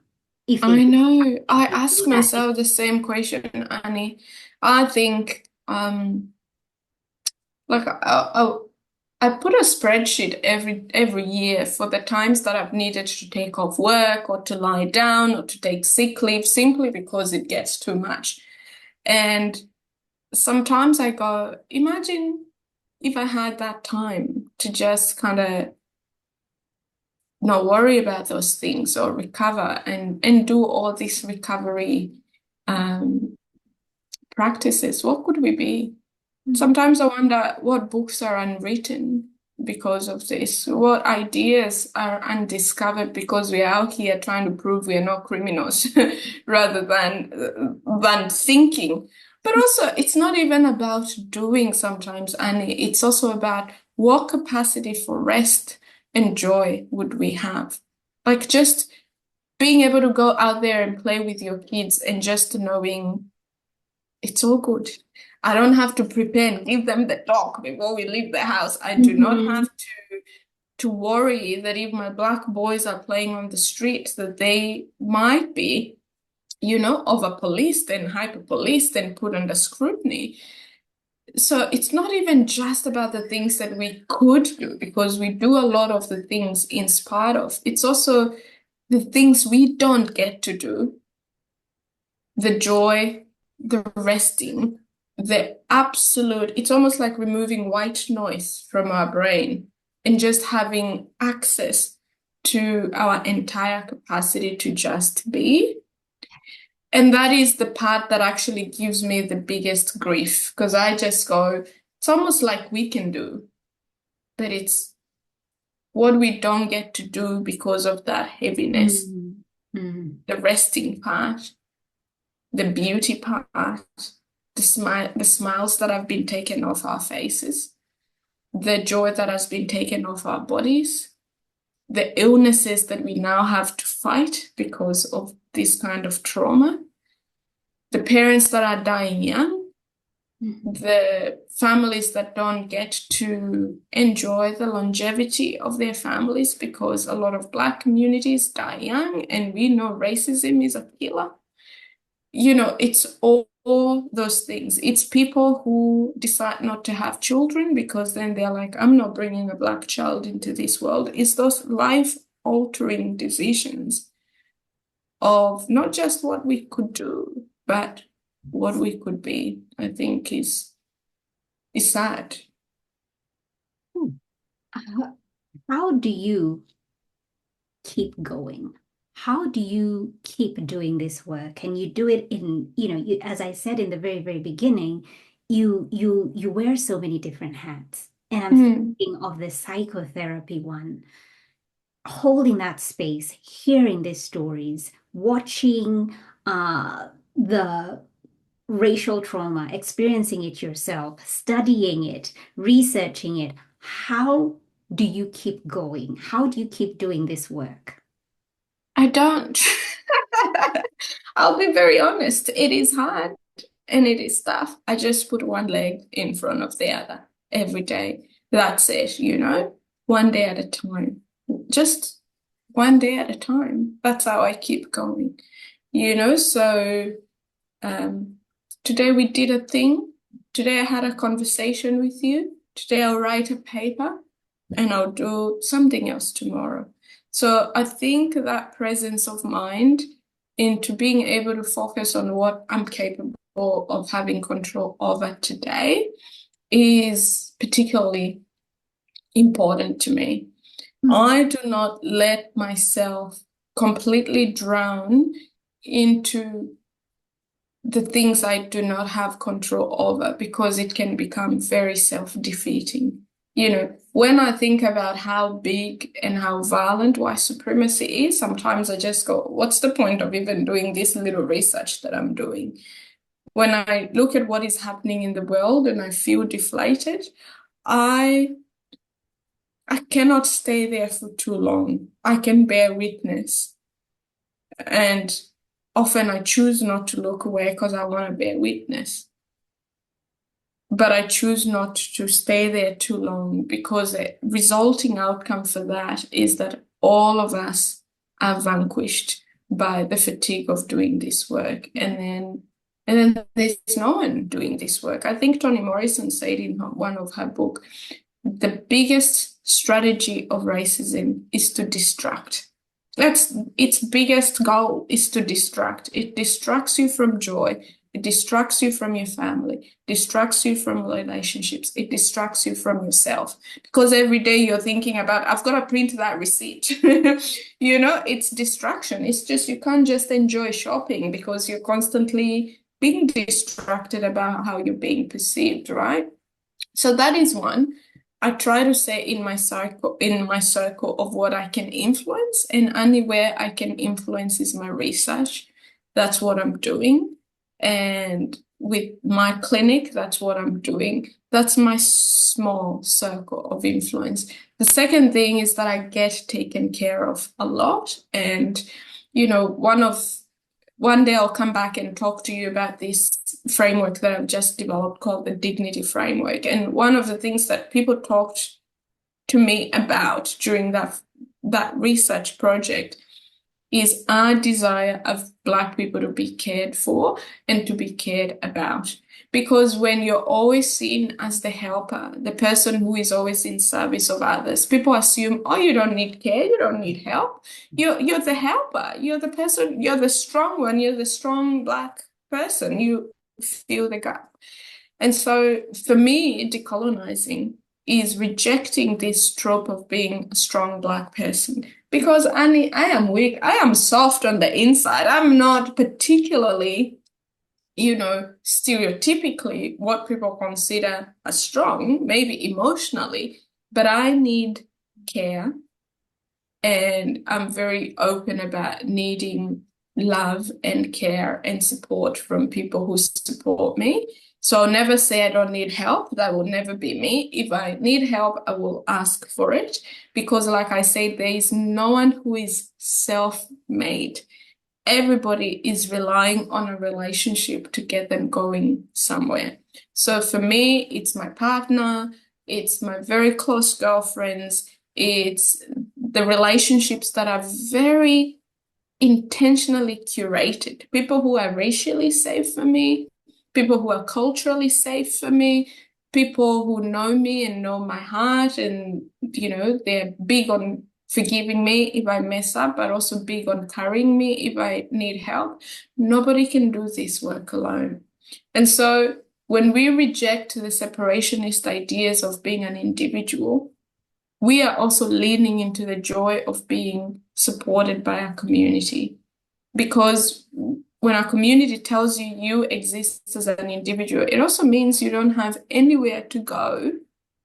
Speaker 1: I know. I ask myself the same question, Annie. I think, like, I put a spreadsheet every year for the times that I've needed to take off work or to lie down or to take sick leave simply because it gets too much. And sometimes I go, imagine if I had that time to just kind of not worry about those things or recover and do all these recovery practices. What could we be? Sometimes I wonder what books are unwritten because of this? What ideas are undiscovered because we are out here trying to prove we are not criminals rather than thinking? But also, it's not even about doing sometimes, and it's also about what capacity for rest and joy would we have? Like just being able to go out there and play with your kids and just knowing it's all good. I don't have to prepare and give them the talk before we leave the house. I do not have to worry that if my black boys are playing on the street, that they might be, over-policed and hyper-policed and put under scrutiny. So it's not even just about the things that we could do, because we do a lot of the things in spite of. It's also the things we don't get to do, the joy, the resting, the absolute, it's almost like removing white noise from our brain and just having access to our entire capacity to just be. And that is the part that actually gives me the biggest grief, because I just go, it's almost like we can do, but it's what we don't get to do because of that heaviness, the resting part, the beauty part, the smiles that have been taken off our faces, the joy that has been taken off our bodies, the illnesses that we now have to fight because of this kind of trauma, the parents that are dying young, the families that don't get to enjoy the longevity of their families because a lot of Black communities die young, and we know racism is a killer. It's all those things. It's people who decide not to have children because then they're like, I'm not bringing a Black child into this world. It's those life-altering decisions of not just what we could do, but what we could be, I think is sad.
Speaker 3: How do you keep going? How do you keep doing this work? And you do it in, as I said in the very, very beginning, you wear so many different hats. And I'm thinking of the psychotherapy one, holding that space, hearing these stories, watching the racial trauma, experiencing it yourself, studying it, researching it. How do you keep going? How do you keep doing this work?
Speaker 1: I don't. I'll be very honest. It is hard and it is tough. I just put one leg in front of the other every day. That's it, one day at a time. Just one day at a time. That's how I keep going, So today we did a thing. Today I had a conversation with you. Today I'll write a paper and I'll do something else tomorrow. So I think that presence of mind into being able to focus on what I'm capable of having control over today is particularly important to me. I do not let myself completely drown into the things I do not have control over, because it can become very self-defeating. When I think about how big and how violent white supremacy is, sometimes I just go, what's the point of even doing this little research that I'm doing? When I look at what is happening in the world and I feel deflated, I cannot stay there for too long. I can bear witness. And often I choose not to look away because I want to bear witness. But I choose not to stay there too long, because the resulting outcome for that is that all of us are vanquished by the fatigue of doing this work. And then there's no one doing this work. I think Toni Morrison said in one of her books, the biggest strategy of racism is to distract. That's its biggest goal, is to distract. It distracts you from joy. It distracts you from your family, distracts you from relationships. It distracts you from yourself, because every day you're thinking about, I've got to print that receipt. It's distraction. It's just, you can't just enjoy shopping because you're constantly being distracted about how you're being perceived, right? So that is one. I try to say in my circle of what I can influence, and anywhere I can influence is my research. That's what I'm doing. And with my clinic, that's what I'm doing. That's my small circle of influence. The second thing is that I get taken care of a lot. And, one day I'll come back and talk to you about this framework that I've just developed called the Dignity Framework. And one of the things that people talked to me about during that research project is our desire of Black people to be cared for and to be cared about. Because when you're always seen as the helper, the person who is always in service of others, people assume, oh, you don't need care, you don't need help. You're the helper, you're the person, you're the strong one, you're the strong Black person, you fill the gap. And so for me, decolonizing is rejecting this trope of being a strong Black person. Because Annie, I am weak, I am soft on the inside. I'm not particularly, stereotypically what people consider as strong, maybe emotionally, but I need care. And I'm very open about needing love and care and support from people who support me. So I'll never say I don't need help. That will never be me. If I need help, I will ask for it. Because like I said, there is no one who is self-made. Everybody is relying on a relationship to get them going somewhere. So for me, it's my partner, it's my very close girlfriends, it's the relationships that are very intentionally curated. People who are racially safe for me, people who are culturally safe for me, people who know me and know my heart, and they're big on forgiving me if I mess up, but also big on carrying me if I need help. Nobody can do this work alone. And so when we reject the separationist ideas of being an individual, we are also leaning into the joy of being supported by our community. Because when our community tells you you exist as an individual, it also means you don't have anywhere to go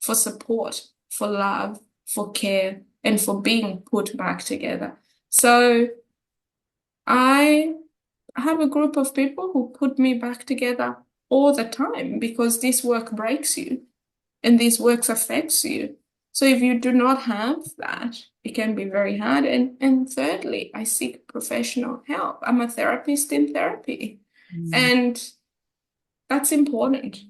Speaker 1: for support, for love, for care, and for being put back together. So I have a group of people who put me back together all the time, because this work breaks you and this work affects you. So if you do not have that, it can be very hard. And thirdly, I seek professional help. I'm a therapist in therapy, and that's important.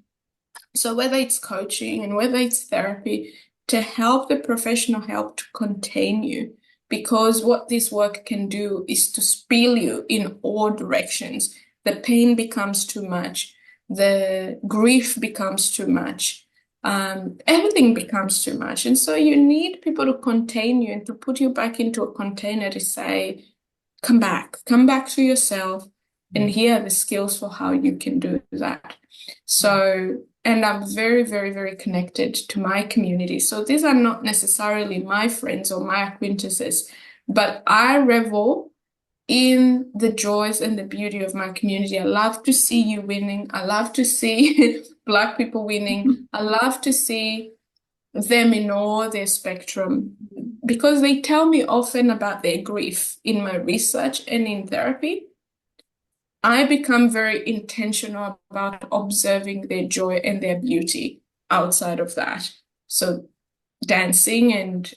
Speaker 1: So whether it's coaching and whether it's therapy, to help the professional help to contain you, because what this work can do is to spill you in all directions. The pain becomes too much. The grief becomes too much. Everything becomes too much. And so you need people to contain you and to put you back into a container to say, come back to yourself, and here are the skills for how you can do that. So, and I'm very, very, very connected to my community. So these are not necessarily my friends or my acquaintances, but I revel in the joys and the beauty of my community. I love to see you winning. I love to see Black people winning. I love to see them in all their spectrum, because they tell me often about their grief in my research and in therapy. I become very intentional about observing their joy and their beauty outside of that. So dancing and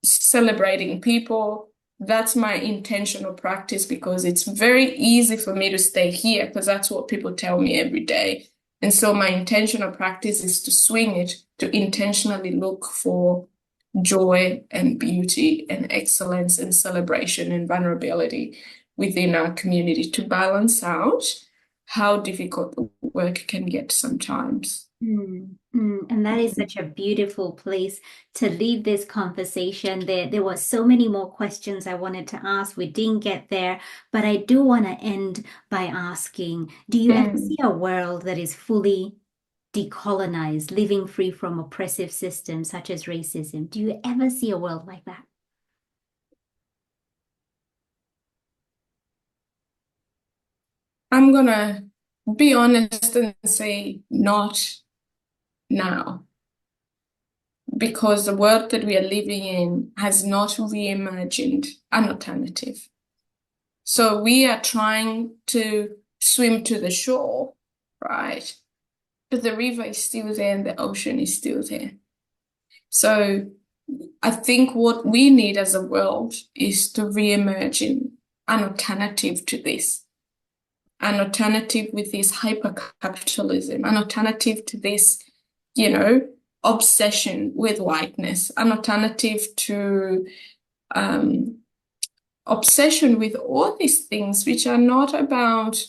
Speaker 1: celebrating people, that's my intentional practice, because it's very easy for me to stay here because that's what people tell me every day. And so my intentional practice is to swing it, to intentionally look for joy and beauty and excellence and celebration and vulnerability within our community, to balance out how difficult the work can get sometimes.
Speaker 3: And that is such a beautiful place to leave this conversation. There were so many more questions I wanted to ask. We didn't get there, but I do want to end by asking, do you ever see a world that is fully decolonized, living free from oppressive systems such as racism? Do you ever see a world like that?
Speaker 1: I'm gonna be honest and say not now. because the world that we are living in has not reimagined an alternative. So we are trying to swim to the shore, right? But the river is still there and the ocean is still there. So I think what we need as a world is to reimagine an alternative to this, an alternative with this hyper-capitalism, an alternative to this, obsession with whiteness, an alternative to obsession with all these things which are not about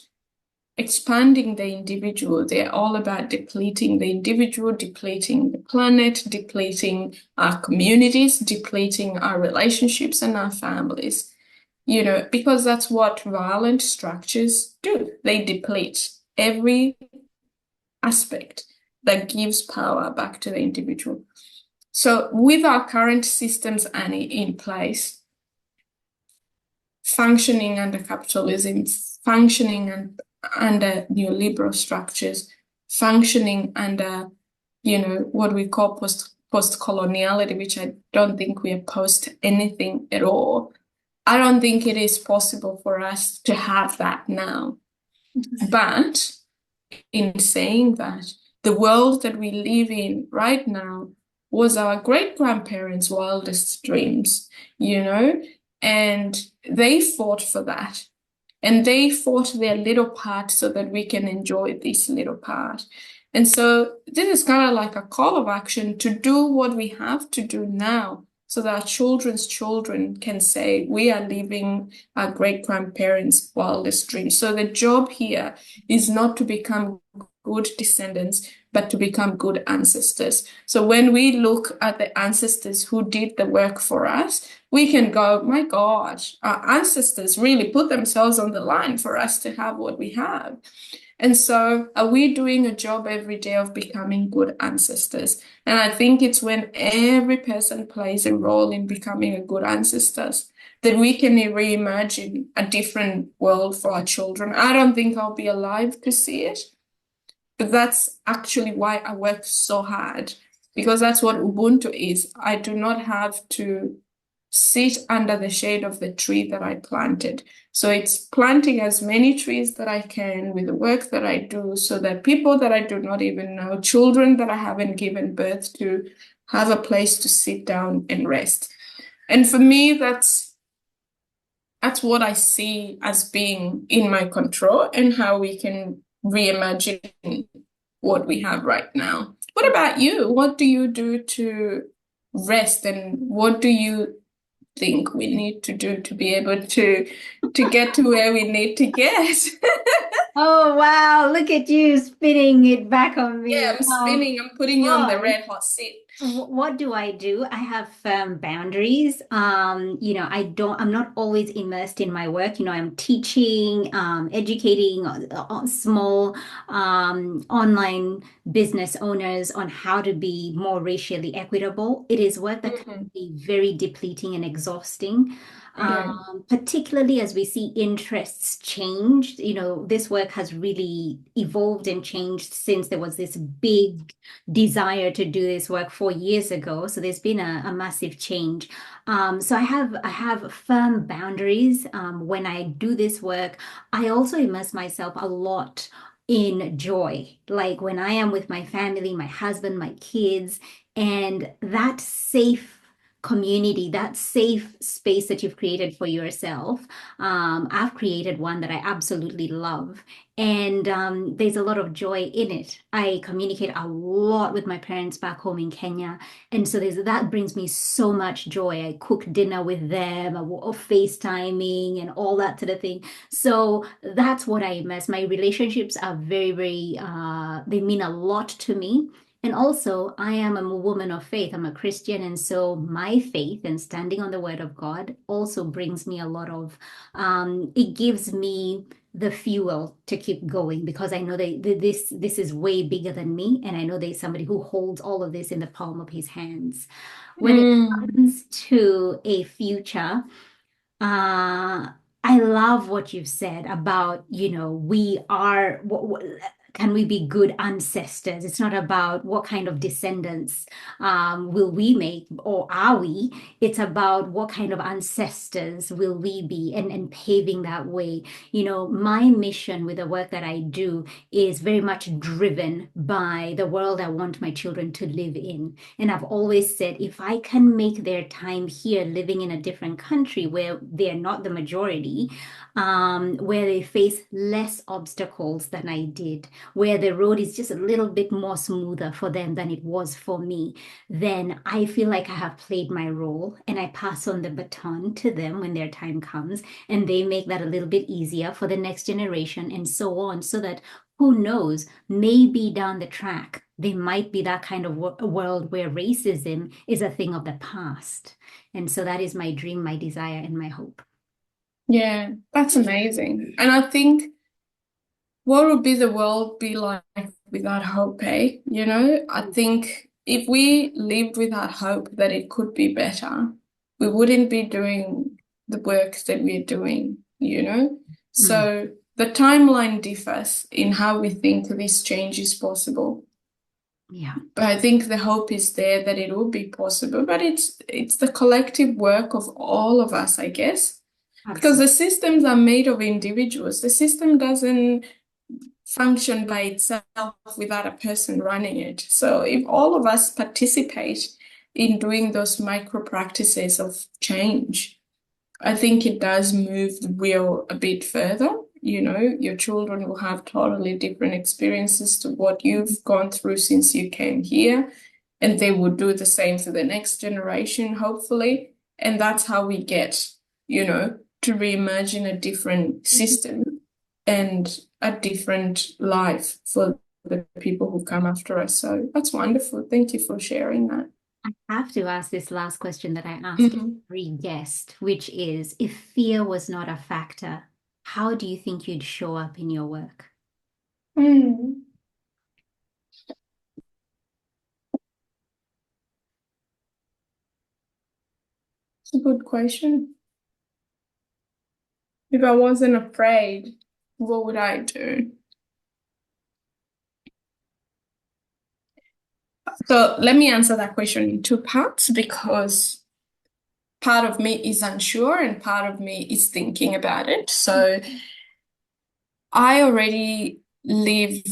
Speaker 1: expanding the individual. They're all about depleting the individual, depleting the planet, depleting our communities, depleting our relationships and our families, because that's what violent structures do. They deplete every aspect that gives power back to the individual. So with our current systems, Annie, in place, functioning under capitalism, functioning under neoliberal structures, functioning under, what we call post-coloniality, which I don't think we are post anything at all. I don't think it is possible for us to have that now. But in saying that, the world that we live in right now was our great-grandparents' wildest dreams, and they fought for that. And they fought their little part so that we can enjoy this little part. And so this is kind of like a call of action to do what we have to do now so that our children's children can say, we are living our great-grandparents' wildest dreams. So the job here is not to become good descendants, but to become good ancestors. So when we look at the ancestors who did the work for us, we can go, my gosh, our ancestors really put themselves on the line for us to have what we have. And so are we doing a job every day of becoming good ancestors? And I think it's when every person plays a role in becoming a good ancestors that we can reimagine a different world for our children. I don't think I'll be alive to see it. But that's actually why I work so hard, because that's what Ubuntu is. I do not have to sit under the shade of the tree that I planted. So it's planting as many trees that I can with the work that I do so that people that I do not even know, children that I haven't given birth to, have a place to sit down and rest. And for me, that's what I see as being in my control and how we can reimagine what we have right now. What about you? What do you do to rest, and what do you think we need to do to be able to get to where we need to get?
Speaker 3: Oh, wow. Look at you spinning it back on me.
Speaker 1: Yeah, I'm spinning. I'm putting you on the red hot seat.
Speaker 3: What do? I have firm boundaries. I'm not always immersed in my work. I'm teaching, educating small online business owners on how to be more racially equitable. It is work that can be very depleting and exhausting. Particularly as we see interests change, this work has really evolved and changed since there was this big desire to do this work 4 years ago. So there's been a massive change. So I have firm boundaries. When I do this work, I also immerse myself a lot in joy, like when I am with my family, my husband, my kids, and that safe community, that safe space that you've created for yourself. I've created one that I absolutely love. And there's a lot of joy in it. I communicate a lot with my parents back home in Kenya. And so that brings me so much joy. I cook dinner with them, FaceTiming and all that sort of thing. So that's what I miss. My relationships are very, very, they mean a lot to me. And also, I am a woman of faith. I'm a Christian. And so my faith and standing on the word of God also brings me a lot of, it gives me the fuel to keep going, because I know that this is way bigger than me. And I know there's somebody who holds all of this in the palm of his hands. When it comes to a future, I love what you've said about, we are can we be good ancestors? It's not about what kind of descendants will we make or are we? It's about what kind of ancestors will we be, and paving that way. You know, my mission with the work that I do is very much driven by the world I want my children to live in. And I've always said, if I can make their time here living in a different country where they're not the majority, where they face less obstacles than I did, where the road is just a little bit more smoother for them than it was for me, then I feel like I have played my role and I pass on the baton to them when their time comes, and they make that a little bit easier for the next generation and so on, so that who knows, maybe down the track, there might be that kind of world where racism is a thing of the past. And so that is my dream, my desire, and my hope.
Speaker 1: Yeah, that's amazing. And I think what would be the world be like without hope, eh? You know, I think if we lived without hope that it could be better, we wouldn't be doing the work that we're doing, you know? So the timeline differs in how we think this change is possible.
Speaker 3: Yeah.
Speaker 1: But I think the hope is there that it will be possible. But it's the collective work of all of us, I guess. Because the systems are made of individuals. The system doesn't function by itself without a person running it. So if all of us participate in doing those micro practices of change, I think it does move the wheel a bit further. You know, your children will have totally different experiences to what you've gone through since you came here, and they will do the same for the next generation, hopefully. And that's how we get, you know, to reimagine a different system and a different life for the people who come after us. So that's wonderful. Thank you for sharing that.
Speaker 3: I have to ask this last question that I asked every guest, which is, if fear was not a factor, how do you think you'd show up in your work?
Speaker 1: It's a good question. If I wasn't afraid, what would I do? So let me answer that question in two parts, because part of me is unsure and part of me is thinking about it. So I already live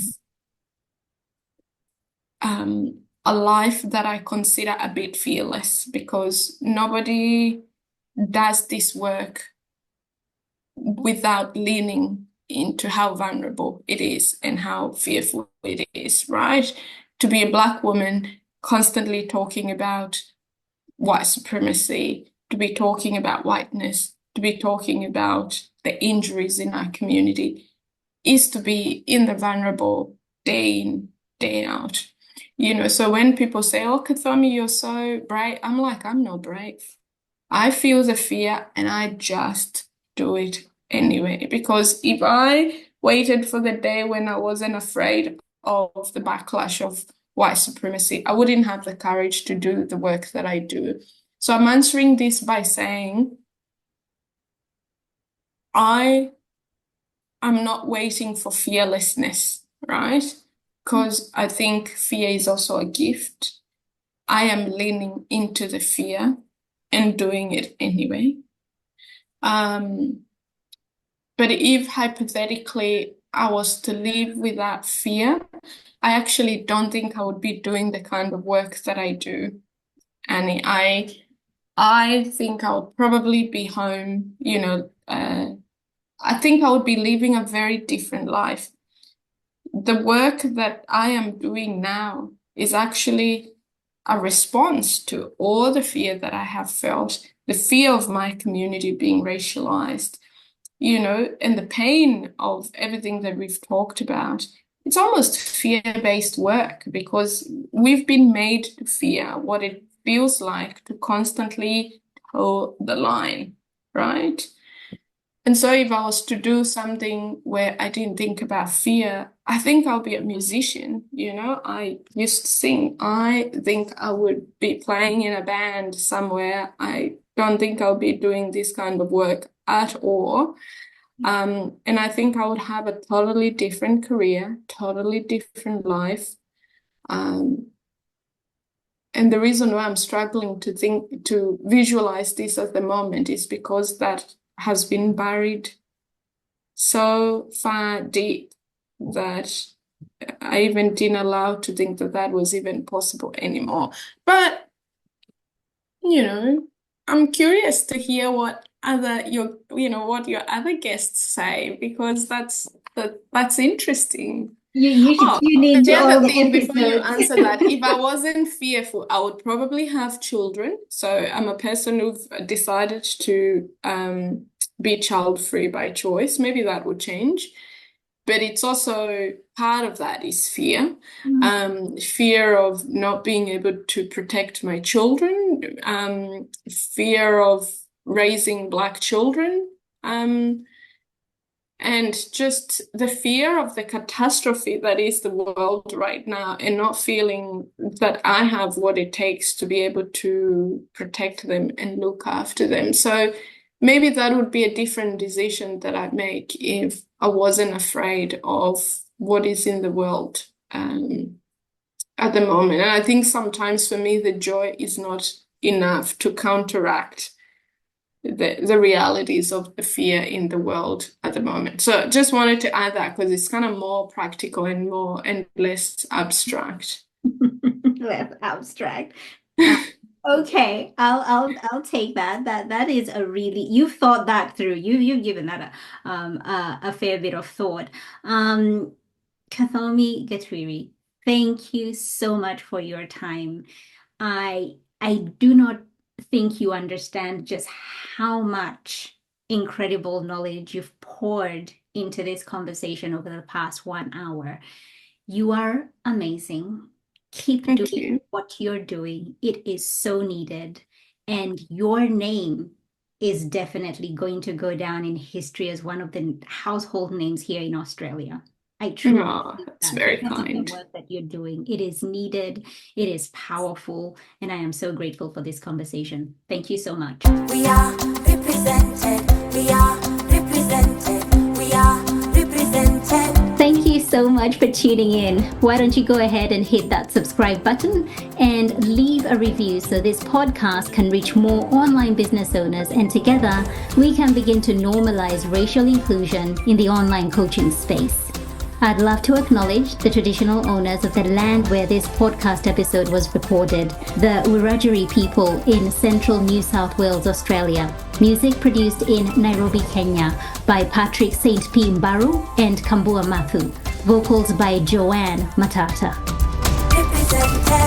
Speaker 1: a life that I consider a bit fearless, because nobody does this work without leaning into how vulnerable it is and how fearful it is, right? To be a Black woman constantly talking about white supremacy, to be talking about whiteness, to be talking about the injuries in our community, is to be in the vulnerable day in, day out. You know, so when people say, oh, Kathomi, you're so brave, I'm like, I'm not brave. I feel the fear and I just do it anyway. Because if I waited for the day when I wasn't afraid of the backlash of white supremacy, I wouldn't have the courage to do the work that I do. So I'm answering this by saying, I'm not waiting for fearlessness, right? Because I think fear is also a gift. I am leaning into the fear and doing it anyway. But if hypothetically I was to live without fear, I actually don't think I would be doing the kind of work that I do. And I think I would probably be home, you know, I think I would be living a very different life. The work that I am doing now is actually a response to all the fear that I have felt, the fear of my community being racialized, you know, and the pain of everything that we've talked about. It's almost fear-based work, because we've been made to fear what it feels like to constantly toe the line, right? And so if I was to do something where I didn't think about fear, I think I'll be a musician, you know. I used to sing. I think I would be playing in a band somewhere. I don't think I'll be doing this kind of work at all. And I think I would have a totally different career, totally different life. And the reason why I'm struggling to visualize this at the moment is because that has been buried so far deep that I even didn't allow to think that that was even possible anymore. But, I'm curious to hear what what your other guests say, because that's interesting.
Speaker 3: You should tune in to
Speaker 1: The
Speaker 3: all
Speaker 1: other
Speaker 3: the
Speaker 1: thing before you
Speaker 3: episodes.
Speaker 1: answer that, if I wasn't fearful, I would probably have children. So I'm a person who've decided to be child-free by choice. Maybe that would change. But it's also part of that is fear. Fear of not being able to protect my children, fear of raising Black children, and just the fear of the catastrophe that is the world right now, and not feeling that I have what it takes to be able to protect them and look after them. So maybe that would be a different decision that I'd make if I wasn't afraid of what is in the world at the moment. And I think sometimes for me, the joy is not enough to counteract the realities of the fear in the world at the moment. So just wanted to add that because it's kind of more practical and less abstract.
Speaker 3: Less abstract. Okay, I'll take that. That is a really, you've thought that through. You've given that a fair bit of thought. Kathomi Gatwiri, thank you so much for your time. I do not think you understand just how much incredible knowledge you've poured into this conversation over the past 1 hour. You are amazing. Keep doing what you're doing. It is so needed. And your name is definitely going to go down in history as one of the household names here in Australia. I truly think
Speaker 1: that's
Speaker 3: that
Speaker 1: very
Speaker 3: because of the
Speaker 1: kind.
Speaker 3: work that you're doing. It is needed, it is powerful, and I am so grateful for this conversation. Thank you so much.
Speaker 2: We are represented. We are represented. We are represented.
Speaker 3: Thank you so much for tuning in. Why don't you go ahead and hit that subscribe button and leave a review so this podcast can reach more online business owners, and together we can begin to normalize racial inclusion in the online coaching space. I'd love to acknowledge the traditional owners of the land where this podcast episode was recorded, the Wiradjuri people in central New South Wales, Australia. Music produced in Nairobi, Kenya by Patrick St. P. Mbaru and Kambua Mathu. Vocals by Joanne Matata.
Speaker 2: Represented.